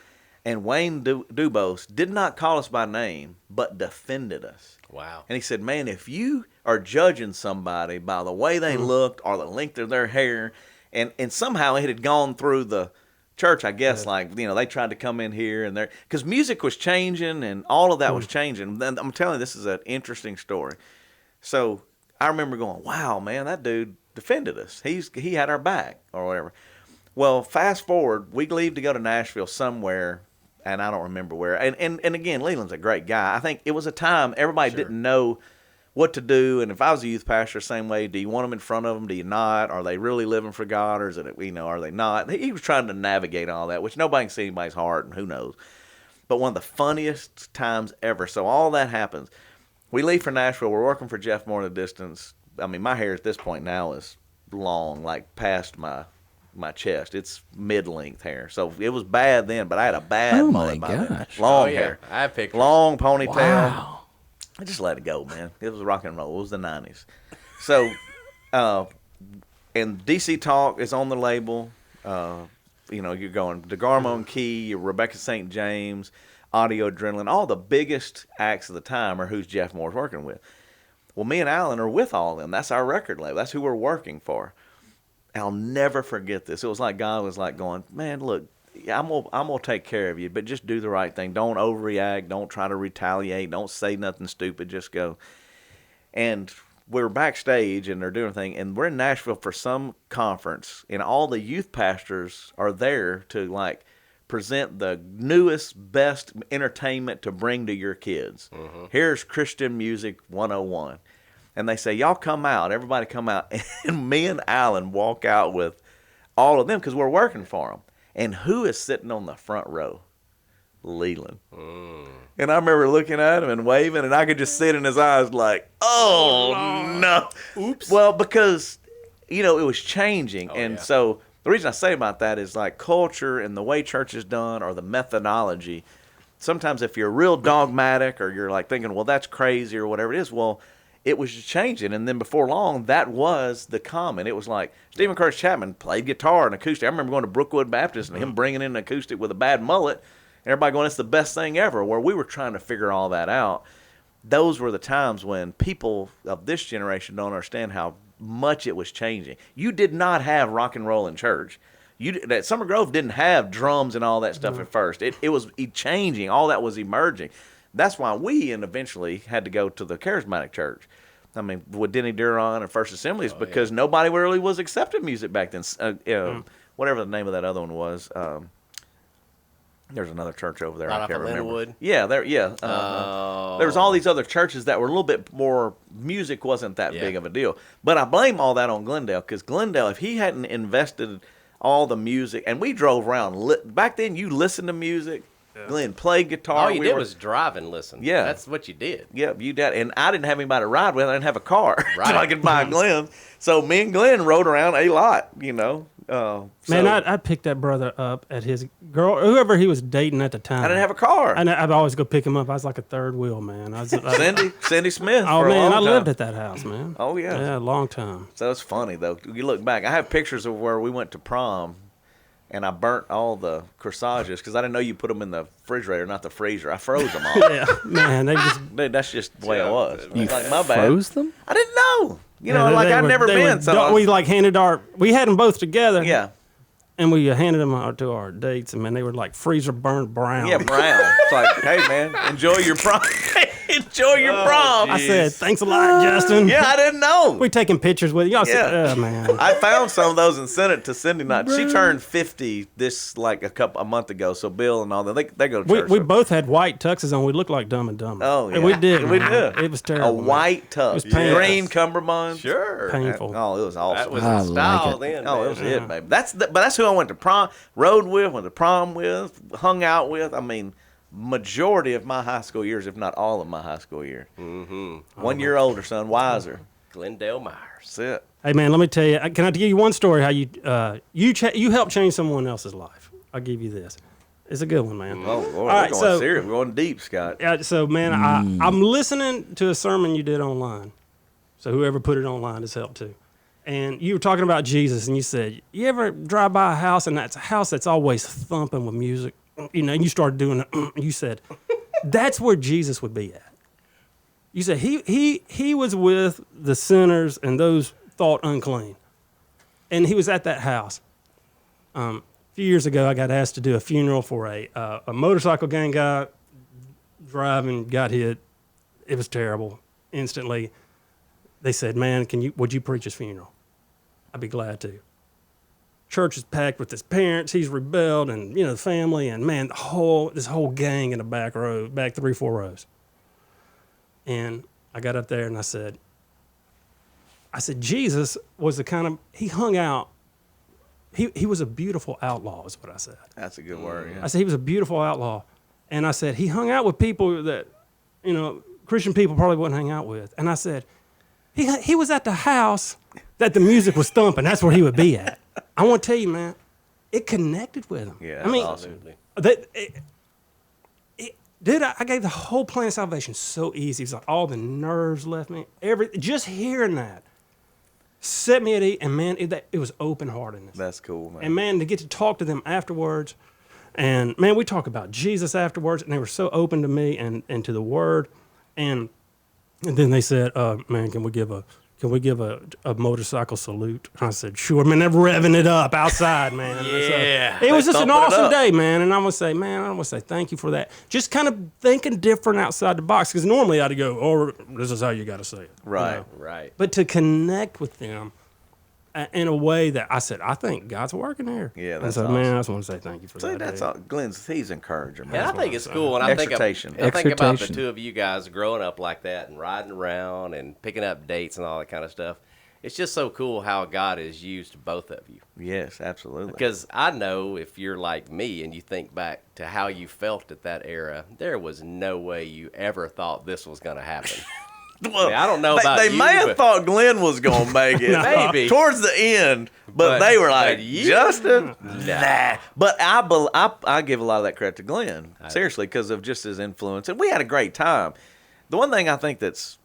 and Wayne Dubose did not call us by name, but defended us. Wow. And he said, man, if you are judging somebody by the way they looked or the length of their hair, and somehow it had gone through the church, I guess, like, they tried to come in here and there, because music was changing and all of that was changing. Then I'm telling you, this is an interesting story. So I remember going, wow, man, that dude defended us. He had our back or whatever. Well, fast forward, we leave to go to Nashville somewhere, and I don't remember where. And again, Leland's a great guy. I think it was a time everybody didn't know what to do. And if I was a youth pastor, same way, do you want them in front of them? Do you not? Are they really living for God, or is it, are they not? He was trying to navigate all that, which nobody can see anybody's heart, and who knows. But one of the funniest times ever. So all that happens. We leave for Nashville. We're working for Jeff Moore in the distance. I mean, my hair at this point now is long, like past my chest. It's mid-length hair. So it was bad then, but I had a bad mullet by then. Long hair. I have pictures. Long ponytail. Wow. I just let it go, man. It was rock and roll. It was the 90s. So, and DC Talk is on the label. You're going DeGarmo and Key, Rebecca St. James, Audio Adrenaline. All the biggest acts of the time are who's Jeff Moore's working with. Well, me and Alan are with all of them. That's our record label. That's who we're working for. I'll never forget this. It was like God was like going, man, look, I'm gonna take care of you, but just do the right thing. Don't overreact. Don't try to retaliate. Don't say nothing stupid. Just go. And we're backstage, and they're doing a thing, and we're in Nashville for some conference, and all the youth pastors are there to like present the newest, best entertainment to bring to your kids. Mm-hmm. Here's Christian Music 101. And they say, y'all come out. Everybody come out. And me and Alan walk out with all of them because we're working for them. And who is sitting on the front row? Leland. And I remember looking at him and waving, and I could just see it in his eyes like, oh, no. Oops. Well, because, it was changing. So the reason I say about that is like culture and the way church is done or the methodology. Sometimes if you're real dogmatic or you're like thinking, well, that's crazy or whatever it is, well, it was just changing. And then before long, that was the common. It was like Stephen Curtis Chapman played guitar and acoustic. I remember going to Brookwood Baptist and him bringing in an acoustic with a bad mullet. And everybody going, it's the best thing ever. Where we were trying to figure all that out. Those were the times when people of this generation don't understand how much it was changing. You did not have rock and roll in church. That Summer Grove didn't have drums and all that stuff at first. It was changing. All that was emerging. That's why we eventually had to go to the charismatic church. I mean, with Denny Duron and First Assemblies, because nobody really was accepting music back then. Whatever the name of that other one was. There's another church over there. Right I off can't of remember. Linwood? Yeah, there. Yeah. There was all these other churches that were a little bit more. Music wasn't that big of a deal. But I blame all that on Glendale, because Glendale, if he hadn't invested all the music, and we drove around. Back then, you listened to music. Yeah. Glenn played guitar. All you did was drive and listen. Yeah. That's what you did. Yeah, you did. And I didn't have anybody to ride with. I didn't have a car. Right. So I could buy Glenn. So me and Glenn rode around a lot, Man, I'd pick that brother up at his girl, whoever he was dating at the time. I didn't have a car. I'd always go pick him up. I was like a third wheel, man. Cindy Smith. Oh, for a man, long I time. lived at that house, man. Oh, yeah. Yeah, a long time. So it's funny, though. You look back. I have pictures of where we went to prom, and I burnt all the corsages because I didn't know you put them in the refrigerator, not the freezer. I froze them all. Yeah, man, That's just the way it was. You like, my bad. froze them? I didn't know. I'd never been. So we we had them both together. yeah. And we handed them out to our dates, and man, they were like freezer burned brown. Yeah, brown. It's like, hey, man, enjoy your prom. Enjoy your prom. I said, thanks a lot, Justin. Yeah, I didn't know. We taking pictures with you. I said, Yeah. oh, man. I found some of those and sent it to Cindy. She turned 50 a month ago. So Bill and all that, they go to church. We both had white tuxes on. We looked like Dumb and Dumber. Oh, yeah. And we did. We man. did. It was terrible. A white tux. It was painful. Green cummerbund. Sure. Painful. Oh, it was awesome. That was I the style like it. then. Oh, man. it was it, baby. But that's who I went to prom, rode with, went to prom with, hung out with. I mean, majority of my high school years, if not all of my high school years. Mm-hmm. 1 year older, son, wiser. Glendale Meirs. That's it. Hey, man, let me tell you. Can I give you one story how you helped change someone else's life? I'll give you this. It's a good one, man. Oh, Lord, All we're right, going so- serious. We're going deep, Scott. Yeah, so, man, I'm listening to a sermon you did online. So whoever put it online has helped too. And you were talking about Jesus, and you said, you ever drive by a house, and that's a house that's always thumping with music? And you started doing it. You said, that's where Jesus would be at. You said he was with the sinners and those thought unclean. And he was at that house. A few years ago, I got asked to do a funeral for a motorcycle gang guy driving, got hit. It was terrible. Instantly, they said, man, would you preach his funeral? I'd be glad to. Church is packed with his parents. He's rebelled, and the family, and man, this whole gang in the back 3-4 rows. And I got up there and I said, Jesus was the kind of, he hung out, he was a beautiful outlaw is what I said. That's a good word. Yeah. I said he was a beautiful outlaw. And I said, he hung out with people that, Christian people probably wouldn't hang out with. And I said, he was at the house that the music was thumping. That's where he would be at. I want to tell you, man, it connected with him. Yeah, I mean, awesome. Dude, I gave the whole plan of salvation so easy. It's like all the nerves left me. Just hearing that set me at ease. And man, it was open-heartedness. That's cool, man. And man, to get to talk to them afterwards, and man, we talk about Jesus afterwards, and they were so open to me and to the Word, and then they said, "Man, can we give a motorcycle salute?" I said, "Sure, man." They're revving it up outside, man. Yeah. It was just an awesome up. day, man. And I want to say thank you for that. Just kind of thinking different outside the box, because normally I'd go, "Oh, this is how you got to say it." Right. Right. But to connect with them in a way that I said, I think God's working here. Yeah, and that's so, awesome. man, I just want to say thank you for So that. that's dude. all. He's encourager, man. And I think it's cool. And I think Exhortation. I think about the Exhortation. two of you guys growing up like that and riding around and picking up dates and all that kind of stuff. It's just so cool how God has used both of you. Yes, absolutely. Because I know if you're like me and you think back to how you felt at that era, there was no way you ever thought this was going to happen. Well, I don't know about they you, may have but- thought Glenn was going to make it. Maybe. Towards the end. But they were like, you? Justin? Nah. But I give a lot of that credit to Glenn. Seriously, because of just his influence. And we had a great time. The one thing I think that's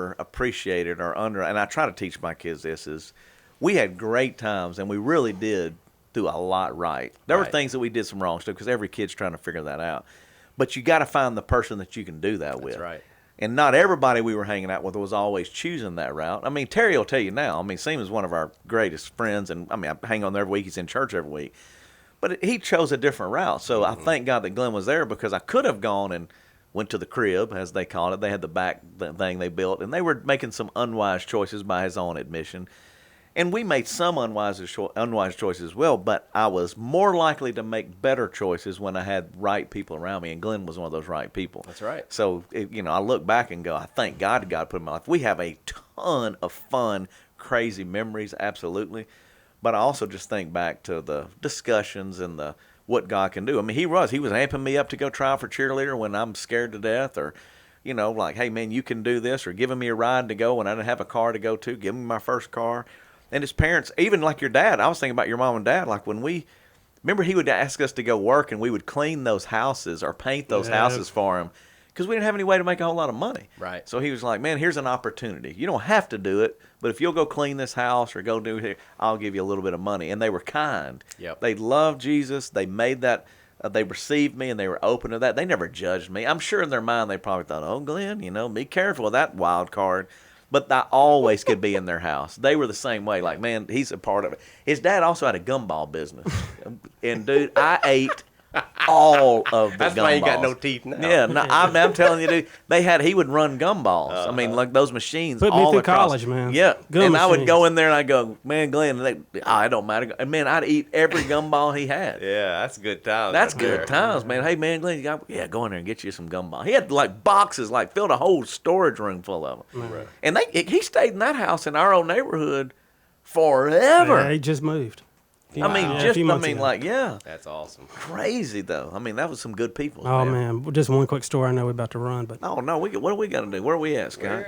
underappreciated and I try to teach my kids this, is we had great times, and we really did do a lot right. There were Right. things that we did some wrong stuff, because every kid's trying to figure that out. But you got to find the person that you can do that with. That's right. And not everybody we were hanging out with was always choosing that route. I mean, Terry will tell you now. I mean, Seaman's one of our greatest friends, and I mean, I hang on there every week. He's in church every week. But he chose a different route. So I thank God that Glenn was there, because I could have gone and went to the crib, as they called it. They had the back thing they built, and they were making some unwise choices by his own admission. And we made some unwise choices as well, but I was more likely to make better choices when I had right people around me, and Glenn was one of those right people. That's right. So, I look back and go, I thank God put in my life. We have a ton of fun, crazy memories, absolutely. But I also just think back to the discussions and what God can do. I mean, he was amping me up to go try for cheerleader when I'm scared to death, or, like, hey, man, you can do this, or giving me a ride to go when I didn't have a car to go to, giving me my first car. And his parents, even like your dad, I was thinking about your mom and dad, like when remember he would ask us to go work, and we would clean those houses or paint those houses for him, because we didn't have any way to make a whole lot of money. Right. So he was like, man, here's an opportunity. You don't have to do it, but if you'll go clean this house or go do it, I'll give you a little bit of money. And they were kind. Yep. They loved Jesus. They made that, they received me, and they were open to that. They never judged me. I'm sure in their mind they probably thought, oh, Glenn, be careful with that wild card. But I always could be in their house. They were the same way. Like, man, he's a part of it. His dad also had a gumball business. And, dude, I ate all of the That's gumballs. why you got no teeth now. Yeah, no, I'm telling you, dude. He would run gumballs. I mean, like those machines. Put me all through across. college, man. Yeah, Gum and I would machines. go in there and I go, man, Glenn, it don't matter. And man, I'd eat every gumball he had. Yeah, that's good times. That's right good there. times, man. Hey, man, Glenn, go in there and get you some gumball. He had like boxes, like filled a whole storage room full of them. Right. And he stayed in that house in our old neighborhood forever. Yeah, he just moved. I mean, a few months ago. yeah, That's awesome. crazy though. I mean, that was some good people. Oh man, just one quick story. I know we're about to run, but Oh no, what do we got to do? Where are we at, Scott?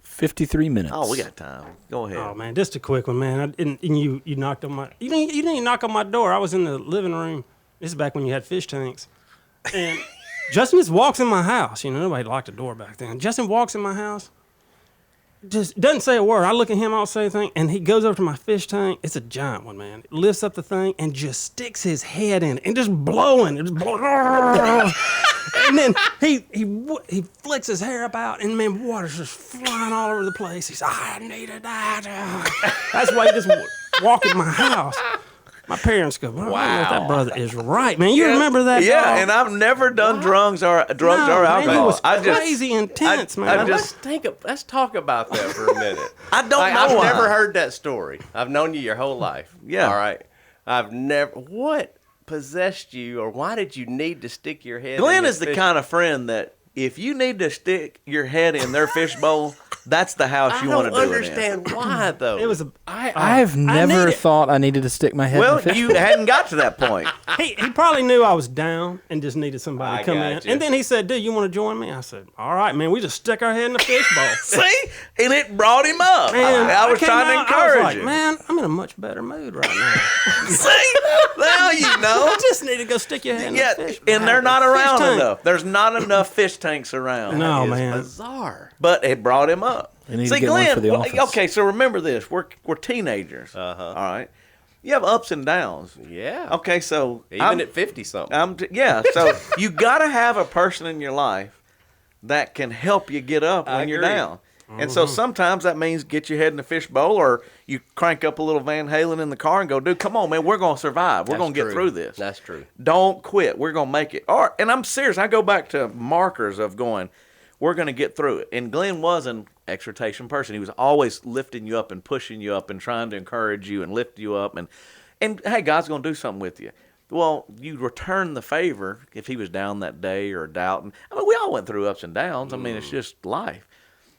53 minutes. Oh, we got time. Go ahead. oh man, just a quick one, man. And you knocked on my you didn't even knock on my door. I was in the living room. This is back when you had fish tanks, and Justin just walks in my house. Nobody locked the door back then. Justin walks in my house, just doesn't say a word. I look at him, I don't say anything, and he goes over to my fish tank. It's a giant one, man. Lifts up the thing and just sticks his head in it and just blowing. It's blowing. And then he flicks his hair up out, and man, water's just flying all over the place. He's, I needed that. That's why he just walk in my house. My parents go, well, I don't know if that brother is right, man. You remember that? Yeah, dog? and I've never done drugs or No, alcohol. man, he was I just, crazy intense, man. I just- Let's talk about that for a minute. I don't know I've why. never heard that story. I've known you your whole life. Yeah. All right. What possessed you, or why did you need to stick your head? Glenn in is the kind of friend that if you need to stick your head in their fishbowl, that's the house you want to do I it don't understand why though. It was a. I've never thought I needed to stick my head in. in Well, the fish. you hadn't got to that point. He probably knew I was down and just needed somebody I to come in. gotcha. And then he said, "Dude, you want to join me?" I said, "All right, man. We just stick our head in the fishbowl." See, and it brought him up. Man, I was came trying to out, I was encourage like, you. Man, I'm in a much better mood right now. See, now you know. I just need to go stick your head in Yeah, the fish. and they're not Fish around tank. enough. There's not enough fish tanks around. No, It's man. bizarre. But it brought him up. They need to See, get one Glenn, for the office. okay, so remember this. We're teenagers. Uh-huh. All right. You have ups and downs. Yeah. Okay, so Even at 50 something. so you got to have a person in your life that can help you get up I when you're agree. down. And so sometimes that means get your head in the fish bowl, or you crank up a little Van Halen in the car and go, dude, come on, man, we're going to survive. We're That's going to get true. through this. That's true. Don't quit. We're going to make it. And I'm serious. I go back to markers of going, we're going to get through it. And Glenn was an exhortation person. He was always lifting you up and pushing you up and trying to encourage you and lift you up. And hey, God's going to do something with you. Well, you return the favor if he was down that day or doubting. I mean, we all went through ups and downs. I mean, it's just life.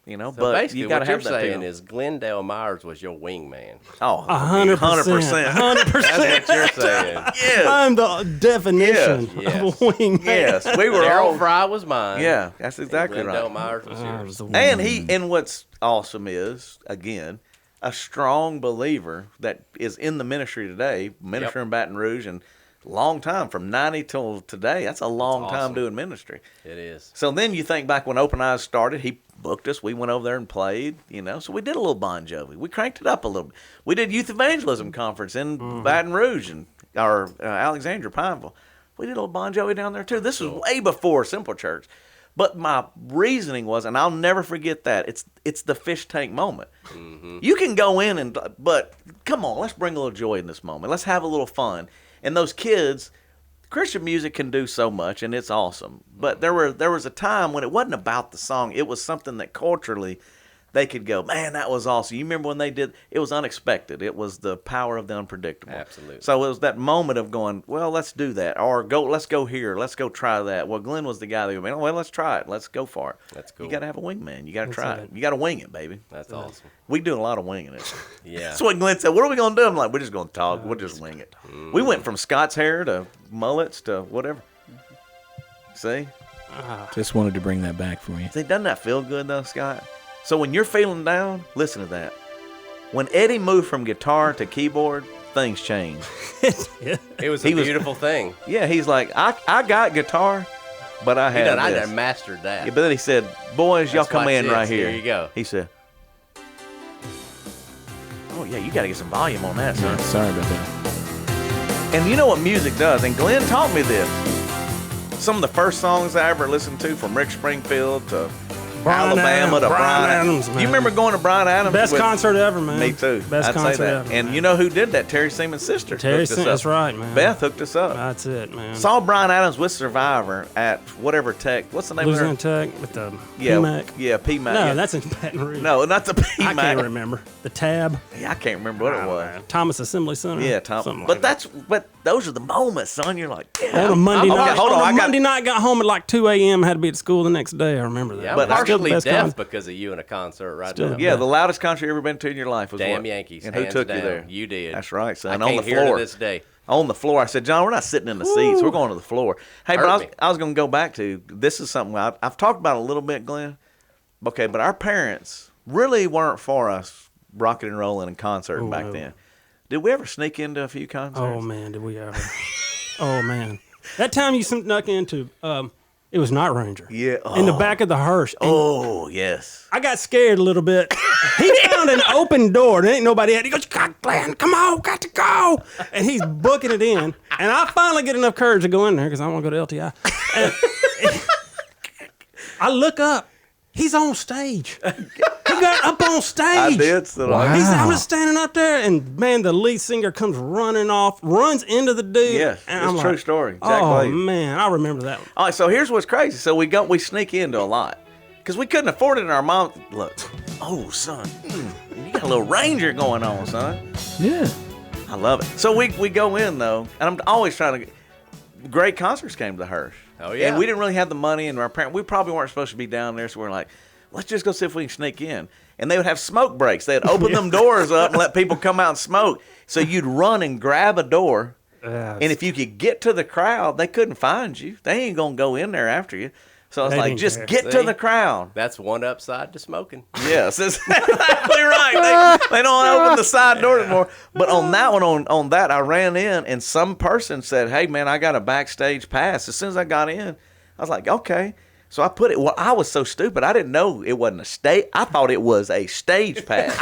You know, So but basically, you got to what you're have that saying people. is Glendale Myers was your wingman. Oh, 100%. 100%. 100%. That's what you're saying. Yes. I'm the definition Yes. of a wingman. Yes. We were all. Daryl Fry was mine. Yeah, that's exactly Glendale right. Myers was I yours. was the And what's awesome is, again, a strong believer that is in the ministry today, minister in Baton Rouge, and long time, from 90 till today. That's a long time awesome. doing ministry. It is. So then you think back when Open Eyes started, he booked us. We went over there and played, you know. So we did a little Bon Jovi. We cranked it up a little bit. We did Youth Evangelism Conference in Baton Rouge and Alexandria, Pineville. We did a little Bon Jovi down there too. This was way before Simple Church. But my reasoning was, and I'll never forget that, it's the fish tank moment. You can go in but come on, let's bring a little joy in this moment. Let's have a little fun. And those kids, Christian music can do so much, and it's awesome. But there was a time when it wasn't about the song. It was something that culturally they could go, man, that was awesome. You remember when they did, it was unexpected. It was the power of the unpredictable. Absolutely. So it was that moment of going, well, let's do that. Or let's go here. Let's go try that. Well, Glenn was the guy that went, well, let's try it. Let's go for it. That's cool. You got to have a wingman. You got to try it. it. You got to wing it, baby. That's awesome. We do a lot of winging it. Yeah. That's what Glenn said. What are we going to do? I'm like, we're just going to talk. We'll just wing it. We went from Scott's hair to mullets to whatever. See? Just wanted to bring that back for you. See, doesn't that feel good, though, Scott? So when you're feeling down, listen to that. When Eddie moved from guitar to keyboard, things changed. It was a He was- beautiful thing. Yeah, he's like, I got guitar, but I He had done, I this. done mastered that. Yeah, but then he said, boys, y'all Let's come watch in this. right here. Here you go. He said, oh, yeah, you got to get some volume on that, son. Sorry about that. And you know what music does, and Glenn taught me this. Some of the first songs I ever listened to, from Rick Springfield to Brian Alabama Adams, to Brian Brian Adams, Do man. you remember going to Brian Adams? Best with- concert ever, man. Me too. Best I'd say concert that. ever. And man. you know who did that? Terry Seaman's sister. Terry hooked us Seaman, up. that's right, man. Beth hooked us up. That's it, man. Saw Brian Adams with Survivor at whatever Tech. What's the name Louisiana of her? Tech with the Yeah, PMAC. yeah, PMAC. No, yeah. that's in Baton Rouge. No, not the PMAC. I can't remember. The Tab. Yeah, I can't remember what it was. Thomas Assembly Center. Yeah, Tom. Something But like that. but those are the moments, son. You're like, yeah. On a Monday Okay, night. hold on. On I a got Monday night, got home at like 2 a.m. Had to be at school the next day. I remember that. Yeah, But I'm I still partially best deaf concert. because of you in a concert right Still now. the Yeah, the loudest concert you ever been to in your life was Damn what? Yankees. And who hands took down. you there? You did. That's right, son. I On can't the hear floor. to this day. On the floor. I said, John, we're not sitting in the seats. We're going to the floor. Hey, Hurt but me. I was going to go back to, this is something I've talked about a little bit, Glenn. Okay, but our parents really weren't for us rocking and rolling and concerting back no. then. Did we ever sneak into a few concerts? Oh man, did we ever? Oh man, that time you snuck into it was Night Ranger. Yeah. In the Oh. back of the hearse. And Oh, yes. I got scared a little bit. He found an open door. There ain't nobody at. He goes, God, Glenn, come on, got to go. And he's booking it in. And I finally get enough courage to go in there because I want to go to LTI. And I look up. He's on stage. He got up on stage. I did. So Wow. He said, I'm just standing up there, and man, the lead singer comes running off, runs into the dude. Yes, and it's I'm a true like, story. Jack Oh Blade. man, I remember that one. All right, so here's what's crazy. So we sneak into a lot because we couldn't afford it. And our mom, look, oh son, you got a little Ranger going on, son. Yeah. I love it. So we go in though, and I'm always trying to. great concerts came to Hirsch. Oh, yeah. And we didn't really have the money, and our parents, we probably weren't supposed to be down there, so we're like, let's just go see if we can sneak in. And they would have smoke breaks. They'd open them doors up and let people come out and smoke. So you'd run and grab a door, and if you could get to the crowd, they couldn't find you. They ain't going to go in there after you. So I was They like, didn't just care. get to the crowd. That's one upside to smoking. Yes, that's exactly right. They don't open the side door anymore. But on that one, on that, I ran in, and some person said, hey, man, I got a backstage pass. As soon as I got in, I was like, okay. So I put it, well, I was so stupid. I didn't know it wasn't a stage. I thought it was a stage pass.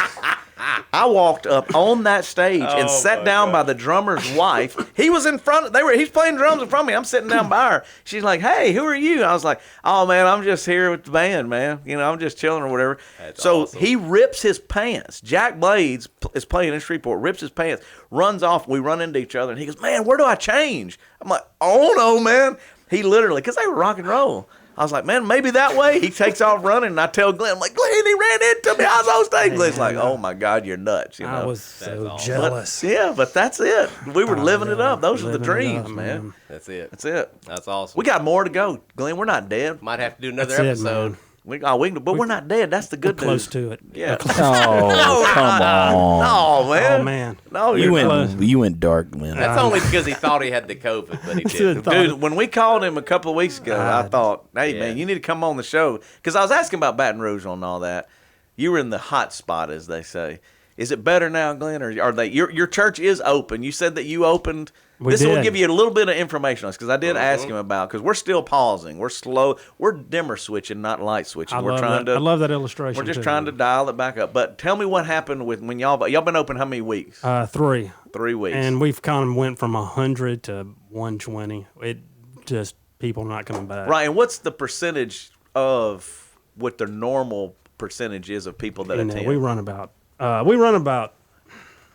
I walked up on that stage and sat down by the drummer's wife. He was in front. He's playing drums in front of me. I'm sitting down by her. She's like, "Hey, who are you?" I was like, "Oh man, I'm just here with the band, man. You know, I'm just chilling or whatever." That's so awesome. he rips his pants. Jack Blades is playing in Shreveport. Rips his pants, runs off. We run into each other, and he goes, "Man, where do I change?" I'm like, "Oh no, man." He literally, because they were rock and roll. I was like, man, maybe that way. He takes off running, and I tell Glenn, I'm like, Glenn, he ran into me. I was on stage. Glenn's like, oh my God, you're nuts. You know? I was so awesome. jealous. But that's it. We were living it up. Those are the Living it dreams, up, man. That's it. That's it. That's awesome. We got more to go, Glenn. We're not dead. Might have to do another That's it, episode. man. But we're not dead. That's the good Close news. to it. Yeah. Oh, come on. No, man. Oh man. No, You you're close. went dark, Glenn. That's only because he thought he had the COVID, but he didn't. Dude, when we called him a couple of weeks ago, I thought, hey, Yeah. man, you need to come on the show. Because I was asking about Baton Rouge and all that. You were in the hot spot, as they say. Is it better now, Glenn, or are they? Your church is open. You said that you opened. This will did. give you a little bit of information on this, because I did ask him about, because we're still pausing. We're slow. We're dimmer switching, not light switching. I We're love trying that. to. I love that illustration. We're just too. trying to dial it back up. But tell me what happened with when y'all been open how many weeks? 3. 3 weeks. And we've kind of went from 100 to 120. It just people not coming back. Right, and what's the percentage of what the normal percentage is of people that You know, attend? we run about.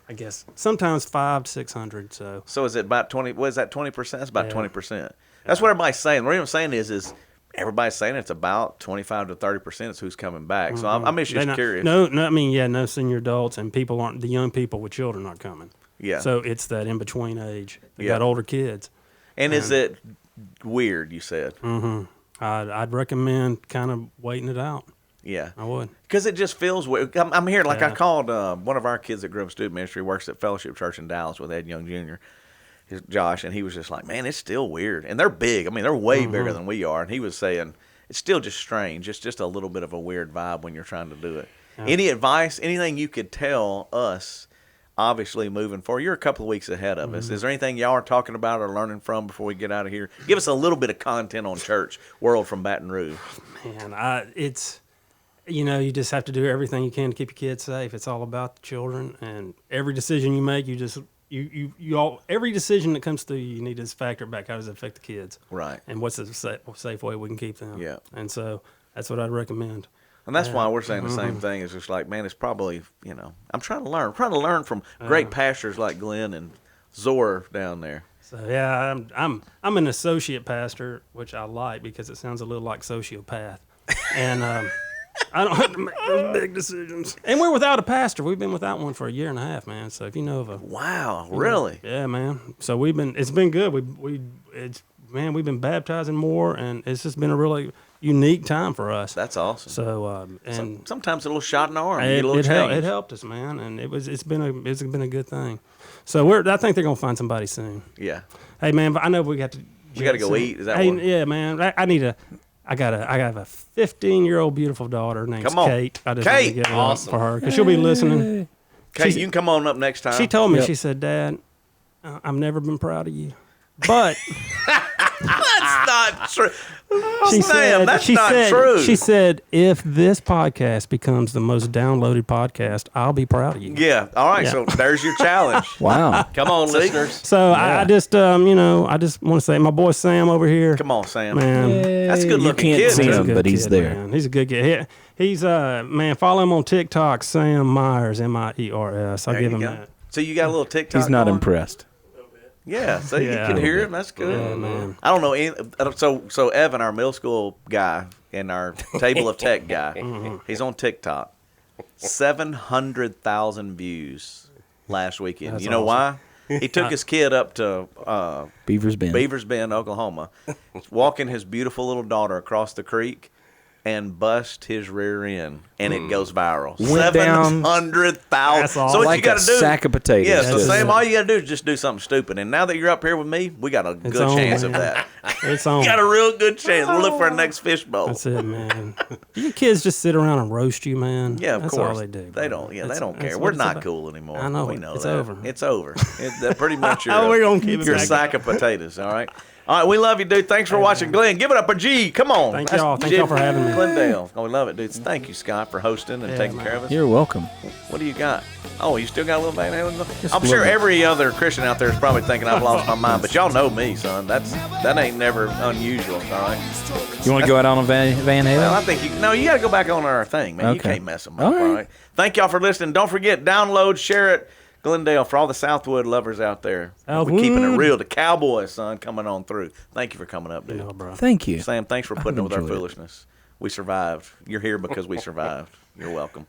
I guess sometimes 500 to 600. So is it about 20? What is that? 20%? That's about Yeah. 20%. That's what everybody's saying. What I'm saying is everybody's saying it's about 25 to 30% is who's coming back. So I'm just They're not- curious. No, I mean, no senior adults and people aren't. The young people with children aren't coming. Yeah. So it's that in between age. They Yeah. got older kids. And is it weird? You said. I'd recommend kind of waiting it out. Yeah. I would. Because it just feels weird. I'm here, like I Yeah. called one of our kids at Grove Student Ministry, works at Fellowship Church in Dallas with Ed Young Jr., Josh, and he was just like, man, it's still weird. And they're big. I mean, they're way bigger than we are. And he was saying, it's still just strange. It's just a little bit of a weird vibe when you're trying to do it. Any advice, anything you could tell us, obviously moving forward? You're a couple of weeks ahead of us. Is there anything y'all are talking about or learning from before we get out of here? Give us a little bit of content on church world from Baton Rouge. Man, it's, you just have to do everything you can to keep your kids safe. It's all about the children, and every decision you make, every decision that comes through you need to factor back. How does it affect the kids? Right. And what's a safe way we can keep them? Yeah. And so that's what I'd recommend. And that's why we're saying the same thing. It's just like, man, it's probably, I'm trying to learn. I'm trying to learn from great pastors like Glenn and Zor down there. So yeah, I'm an associate pastor, which I like because it sounds a little like sociopath, and I don't have to make those big decisions. And we're without a pastor. We've been without one for a year and a half, man. So if you know of a Wow, really? yeah, man. So it's been good. We've been baptizing more, and it's just been a really unique time for us. That's awesome. So and Sometimes a little shot in the arm. You it, get a little change. it helped us, man, and it's been a good thing. So I think they're gonna find somebody soon. Yeah. Hey, man, but I know we got to. We got to go eat. Is that Hey, what? yeah, man. I have a 15-year-old beautiful daughter named Come on. Kate. I just Kate! want to give it up for her because she'll be listening. Kate, you can come on up next time. She told me, Yep. she said, Dad, I've never been proud of you. But That's not true. she said, that's not true. She said, if this podcast becomes the most downloaded podcast, I'll be proud of you. Yeah. All right. Yeah. So there's your challenge. Wow. Come on, listeners. So I just, I just want to say, my boy Sam over here, Come on, Sam. man. That's a good You looking can't kid. see He's a him, good but he's kid, there. man. He's a good kid. He's man, follow him on TikTok, Sam Meirs, Meirs. I'll There give you him go. that. So you got a little TikTok. He's not going? impressed. Yeah. So you Yeah. can hear him. That's good. Yeah, man. I don't know. So Evan, our middle school guy and our table of tech guy, he's on TikTok. 700,000 views last weekend. That's you know awesome. why? He took his kid up to Beaver's Bend. Oklahoma, walking his beautiful little daughter across the creek, and bust his rear end, and it goes viral. Went down 700,000. That's So what like you got to a do? sack of potatoes. Yeah, so That's same. it. All you got to do is just do something stupid. And now that you're up here with me, we got a good on, chance man. of that. It's on. Got a real good chance. We'll look for our next fishbowl. That's it, man. Your kids just sit around and roast you, man. Yeah, of that's course. all they do. They bro. don't. Yeah, That's- they don't that's care. what We're it's not about. cool anymore. I know We it. know It's that. over. It's over. That pretty much your. We're gonna keep it your back. sack of potatoes. All right. All right, we love you, dude. Thanks for watching, Glenn. Give it up a G. Come on. Thank That's y'all. Thank y'all for having me. Glendale. Oh, we love it, dude. Thank you, Scott, for hosting and taking care of us. You're welcome. What do you got? Oh, you still got a little Van Halen? Just I'm a sure little bit. every other Christian out there is probably thinking I've lost my mind, but y'all know me, son. That ain't never unusual. All right. You want to go out on a Van Halen? Well, I think you got to go back on our thing, man. You Okay. can't mess them up. All All right. right. Thank y'all for listening. Don't forget, download, share it. Glendale, for all the Southwood lovers out there. We're keeping it Southwood. real. The Cowboys, son, coming on through. Thank you for coming up, dude. No, bro. Thank you. Sam, thanks for putting up with our enjoyed it. foolishness. We survived. You're here because we survived. You're welcome.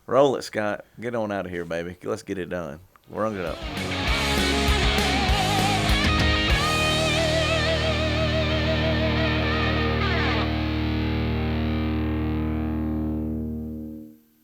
Roll it, Scott. Get on out of here, baby. Let's get it done. We're on it up.